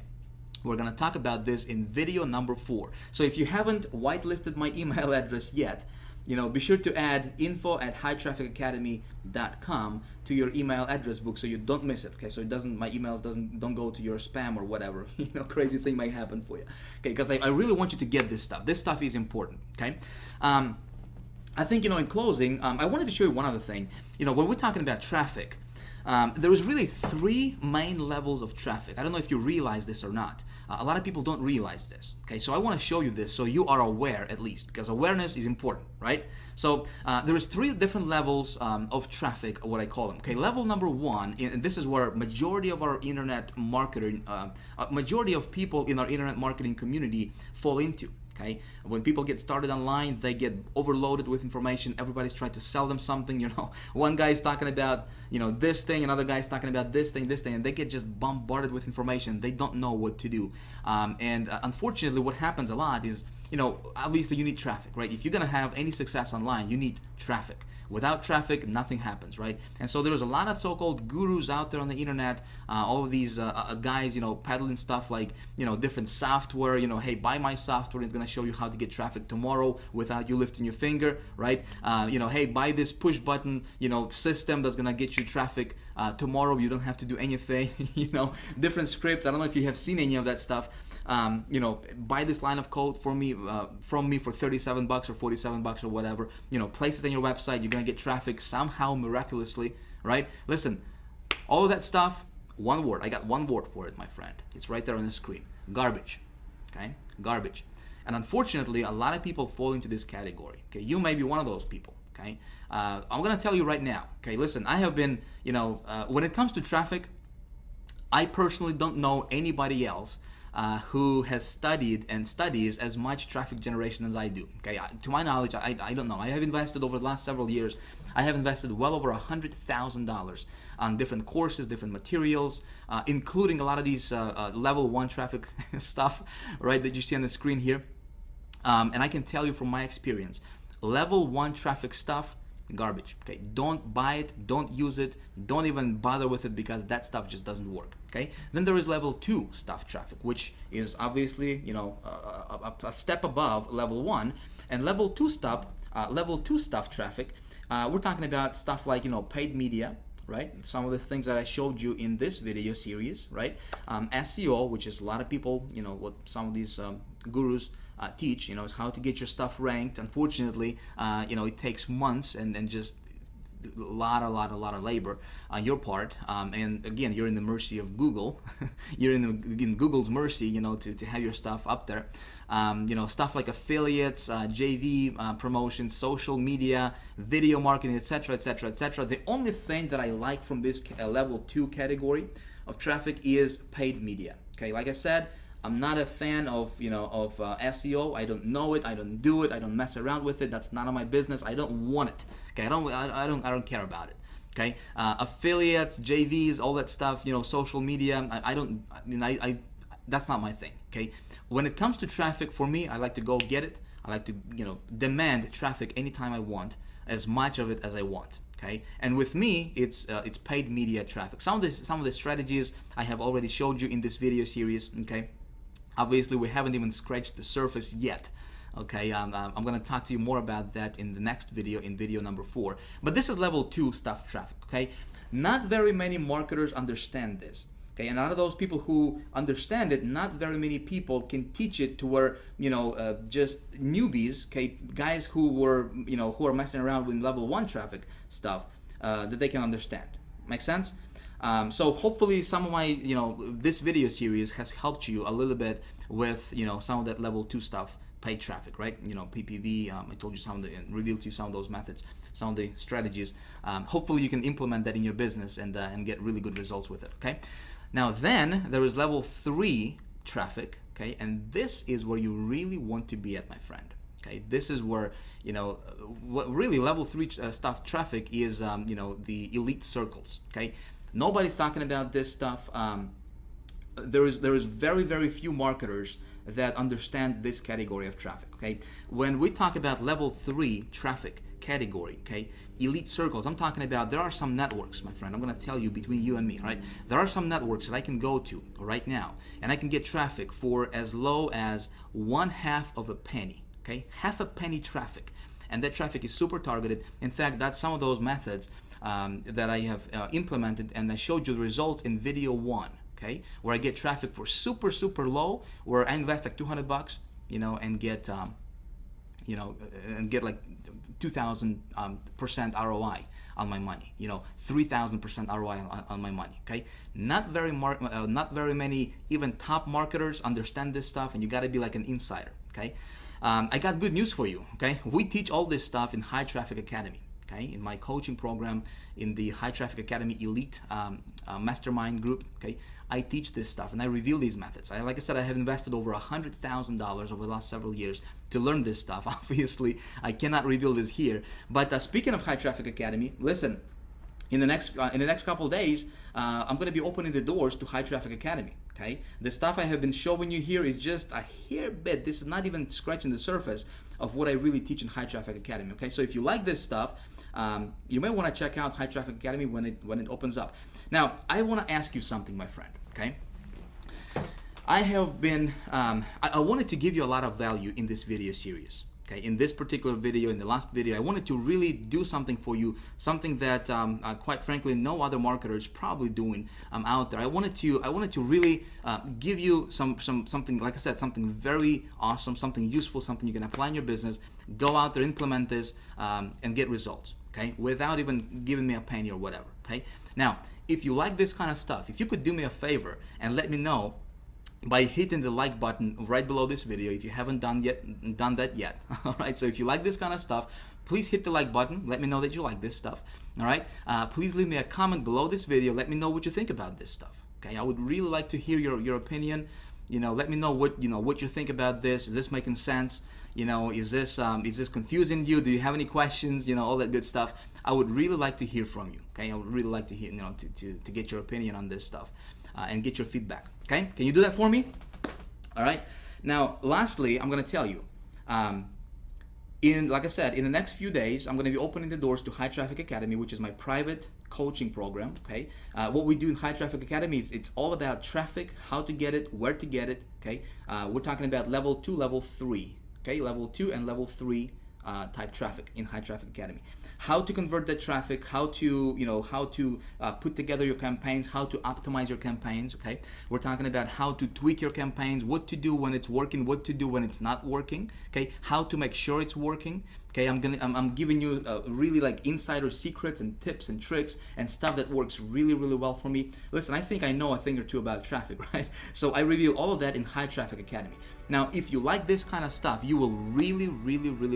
We're going to talk about this in video number 4. So if you haven't whitelisted my email address yet, be sure to add info@hightrafficacademy.com to your email address book so you don't miss it. Okay, so my emails don't go to your spam or whatever. Crazy thing might happen for you. Okay, because I really want you to get this stuff. This stuff is important. Okay. I think, in closing, I wanted to show you one other thing. When we're talking about traffic, there is really 3 main levels of traffic. I don't know if you realize this or not. A lot of people don't realize this. Okay, so I want to show you this so you are aware, at least, because awareness is important, right? So there is 3 different levels of traffic, what I call them. Okay, level number 1, and this is where majority of our internet marketing, majority of people in our internet marketing community fall into. Okay? When people get started online, they get overloaded with information. Everybody's trying to sell them something. One guy's talking about this thing, another guy's talking about this thing, and they get just bombarded with information. They don't know what to do. And unfortunately, what happens a lot is, obviously you need traffic, right? If you're gonna have any success online, you need traffic. Without traffic, nothing happens, right? And so there's a lot of so-called gurus out there on the internet, all of these guys, peddling stuff like, different software, hey, buy my software, it's gonna show you how to get traffic tomorrow without you lifting your finger, right? Hey, buy this push button, system that's gonna get you traffic tomorrow, you don't have to do anything, different scripts. I don't know if you have seen any of that stuff. Buy this line of code from me for $37 or $47 or whatever. Place it on your website. You're gonna get traffic somehow miraculously, right? Listen, all of that stuff. One word. I got one word for it, my friend. It's right there on the screen. Garbage. Okay, garbage. And unfortunately, a lot of people fall into this category. Okay, you may be one of those people. Okay, I'm gonna tell you right now. Okay, listen. I have been, when it comes to traffic, I personally don't know anybody else who has studied and studies as much traffic generation as I do. Okay, to my knowledge, I don't know. I have invested over the last several years. I have invested well over $100,000 on different courses, different materials, including a lot of these level 1 traffic stuff, right, that you see on the screen here. And I can tell you from my experience, level 1 traffic stuff, garbage. Okay, don't buy it, don't use it, don't even bother with it, because that stuff just doesn't work. Okay, then there is level 2 stuff traffic, which is obviously a step above level 1. And level 2 stuff traffic, we're talking about stuff like paid media, right? Some of the things that I showed you in this video series, right? SEO, which is a lot of people, what some of these gurus teach, is how to get your stuff ranked. Unfortunately, it takes months and just a lot of labor on your part, and again, you're in the mercy of Google. You're in Google's mercy, to have your stuff up there. Stuff like affiliates, JV promotions, social media, video marketing, etc., etc., etc. The only thing that I like from this level 2 category of traffic is paid media. Okay, like I said, I'm not a fan of SEO. I don't know it. I don't do it. I don't mess around with it. That's none of my business. I don't want it. Okay, I don't care about it. Okay, affiliates, JVs, all that stuff. Social media. That's not my thing. Okay, when it comes to traffic, for me, I like to go get it. I like to demand traffic anytime I want, as much of it as I want. Okay, and with me, it's paid media traffic. Some of the strategies I have already showed you in this video series. Okay. Obviously, we haven't even scratched the surface yet. Okay, I'm going to talk to you more about that in the next video, in video number 4. But this is level 2 stuff traffic. Okay, not very many marketers understand this. Okay, and out of those people who understand it, not very many people can teach it to where just newbies, okay, guys who are messing around with level 1 traffic stuff, that they can understand. Make sense? So hopefully some of my, this video series has helped you a little bit with, some of that level 2 stuff, paid traffic, right? PPV, I told you and revealed to you some of those methods, some of the strategies. Hopefully you can implement that in your business and get really good results with it, okay? Now then, there is level 3 traffic, okay? And this is where you really want to be at, my friend. Okay, this is where, what really level 3 stuff traffic is, the elite circles, okay? Nobody's talking about this stuff. There is very, very few marketers that understand this category of traffic, okay? When we talk about level 3 traffic category, okay, elite circles, I'm talking about there are some networks, my friend. I'm going to tell you between you and me, right? There are some networks that I can go to right now, and I can get traffic for as low as 1/2 of a penny, okay? Half a penny traffic. and that traffic is super targeted. In fact, that's some of those methods that I have implemented, and I showed you the results in video 1. Okay, where I get traffic for super low, where I invest like $200, and get like 2,000% ROI on my money. 3,000% ROI on my money. Okay, not very many even top marketers understand this stuff, and you got to be like an insider. Okay, I got good news for you. Okay, we teach all this stuff in High Traffic Academy. Okay, in my coaching program, in the High Traffic Academy Elite Mastermind group. Okay, I teach this stuff and I reveal these methods. Like I said, I have invested over $100,000 over the last several years to learn this stuff. Obviously, I cannot reveal this here. But speaking of High Traffic Academy, listen. In the next couple of days, I'm going to be opening the doors to High Traffic Academy. Okay, the stuff I have been showing you here is just a hair bit. This is not even scratching the surface of what I really teach in High Traffic Academy. Okay, so if you like this stuff, you may want to check out High Traffic Academy when it opens up. Now, I want to ask you something, my friend. Okay, I have been I wanted to give you a lot of value in this video series. Okay, in this particular video, in the last video, I wanted to really do something for you, something that quite frankly no other marketer is probably doing out there. I wanted to really give you something, like I said, something very awesome, something useful, something you can apply in your business. Go out there, implement this, and get results. Okay, without even giving me a penny or whatever. Okay, now if you like this kind of stuff, if you could do me a favor and let me know by hitting the like button right below this video if you haven't done that yet. All right, so if you like this kind of stuff, please hit the like button. Let me know that you like this stuff. All right, please leave me a comment below this video. Let me know what you think about this stuff. Okay, I would really like to hear your opinion. Let me know what you think about this. Is this making sense? Is this confusing you? Do you have any questions? All that good stuff. I would really like to hear from you. Okay, I would really like to hear, to get your opinion on this stuff and get your feedback. Okay, can you do that for me? All right. Now, lastly, I'm going to tell you, like I said, in the next few days, I'm going to be opening the doors to High Traffic Academy, which is my private coaching program. Okay, what we do in High Traffic Academy is it's all about traffic, how to get it, where to get it. Okay, we're talking about level 2, level 3. Okay, level 2 and level 3 type traffic in High Traffic Academy. How to convert that traffic, how to put together your campaigns, how to optimize your campaigns. Okay, we're talking about how to tweak your campaigns, what to do when it's working, what to do when it's not working. Okay, how to make sure it's working. Okay, I'm giving you really like insider secrets and tips and tricks and stuff that works really well for me. Listen, I think I know a thing or two about traffic, right? So I reveal all of that in High Traffic Academy. Now, if you like this kind of stuff, you will really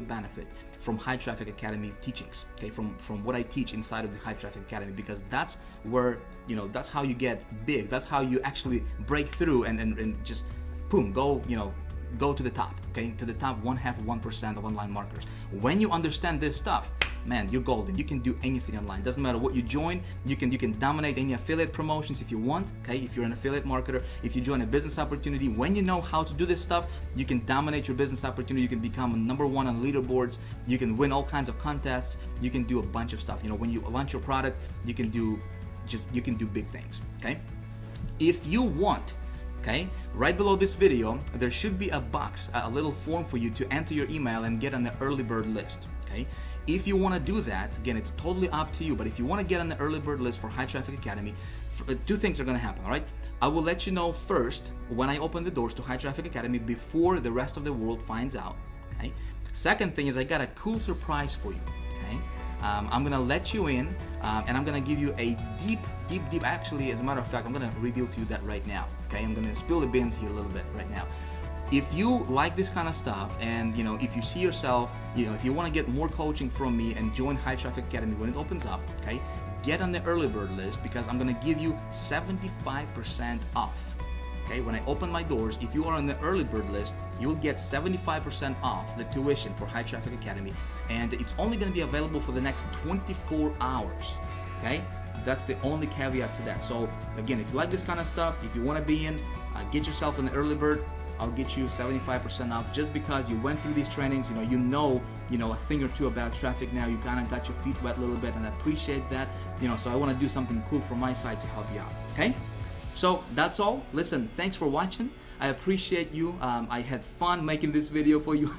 benefit from High Traffic Academy teachings. Okay, from what I teach inside of the High Traffic Academy, because that's where that's how you get big. That's how you actually break through and just boom, go to the top. Okay, to the top 0.5% of online marketers. When you understand this stuff, man, you're golden. You can do anything online. Doesn't matter what you join. You can dominate any affiliate promotions if you want. Okay, if you're an affiliate marketer, if you join a business opportunity, when you know how to do this stuff, you can dominate your business opportunity. You can become #1 on leaderboards. You can win all kinds of contests. You can do a bunch of stuff. When you launch your product, you can do big things. Okay, if you want. Okay, right below this video, there should be a box, a little form for you to enter your email and get on the early bird list. Okay, if you want to do that, again, it's totally up to you, but if you want to get on the early bird list for High Traffic Academy, two things are going to happen. All right, I will let you know first when I open the doors to High Traffic Academy before the rest of the world finds out. Okay, second thing is I got a cool surprise for you. Okay, I'm gonna let you in, and I'm gonna give you a deep. Actually, as a matter of fact, I'm gonna reveal to you that right now. Okay, I'm gonna spill the beans here a little bit right now. If you like this kind of stuff, and if you see yourself, if you want to get more coaching from me and join High Traffic Academy when it opens up, okay, get on the early bird list because I'm gonna give you 75% off. Okay, when I open my doors, if you are on the early bird list, you'll get 75% off the tuition for High Traffic Academy, and it's only going to be available for the next 24 hours. Okay, that's the only caveat to that. So again, if you like this kind of stuff, if you want to be in, get yourself in the early bird. I'll get you 75% off just because you went through these trainings. You know a thing or two about traffic now. You kind of got your feet wet a little bit, and I appreciate that. So I want to do something cool from my side to help you out. Okay. So that's all. Listen, thanks for watching. I appreciate you. I had fun making this video for you.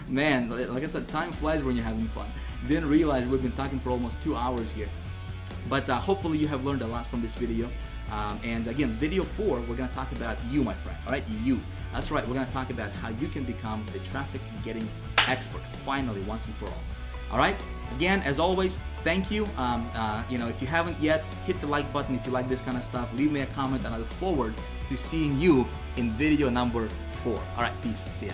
Man, like I said, time flies when you're having fun. Didn't realize we've been talking for almost 2 hours here. But hopefully you have learned a lot from this video. And again, video 4, we're gonna talk about you, my friend. All right, you. That's right. We're gonna talk about how you can become the traffic getting expert finally, once and for all. All right. Again, as always, thank you. If you haven't yet, hit the like button if you like this kind of stuff. Leave me a comment, and I look forward to seeing you in video number 4. All right, peace. See ya.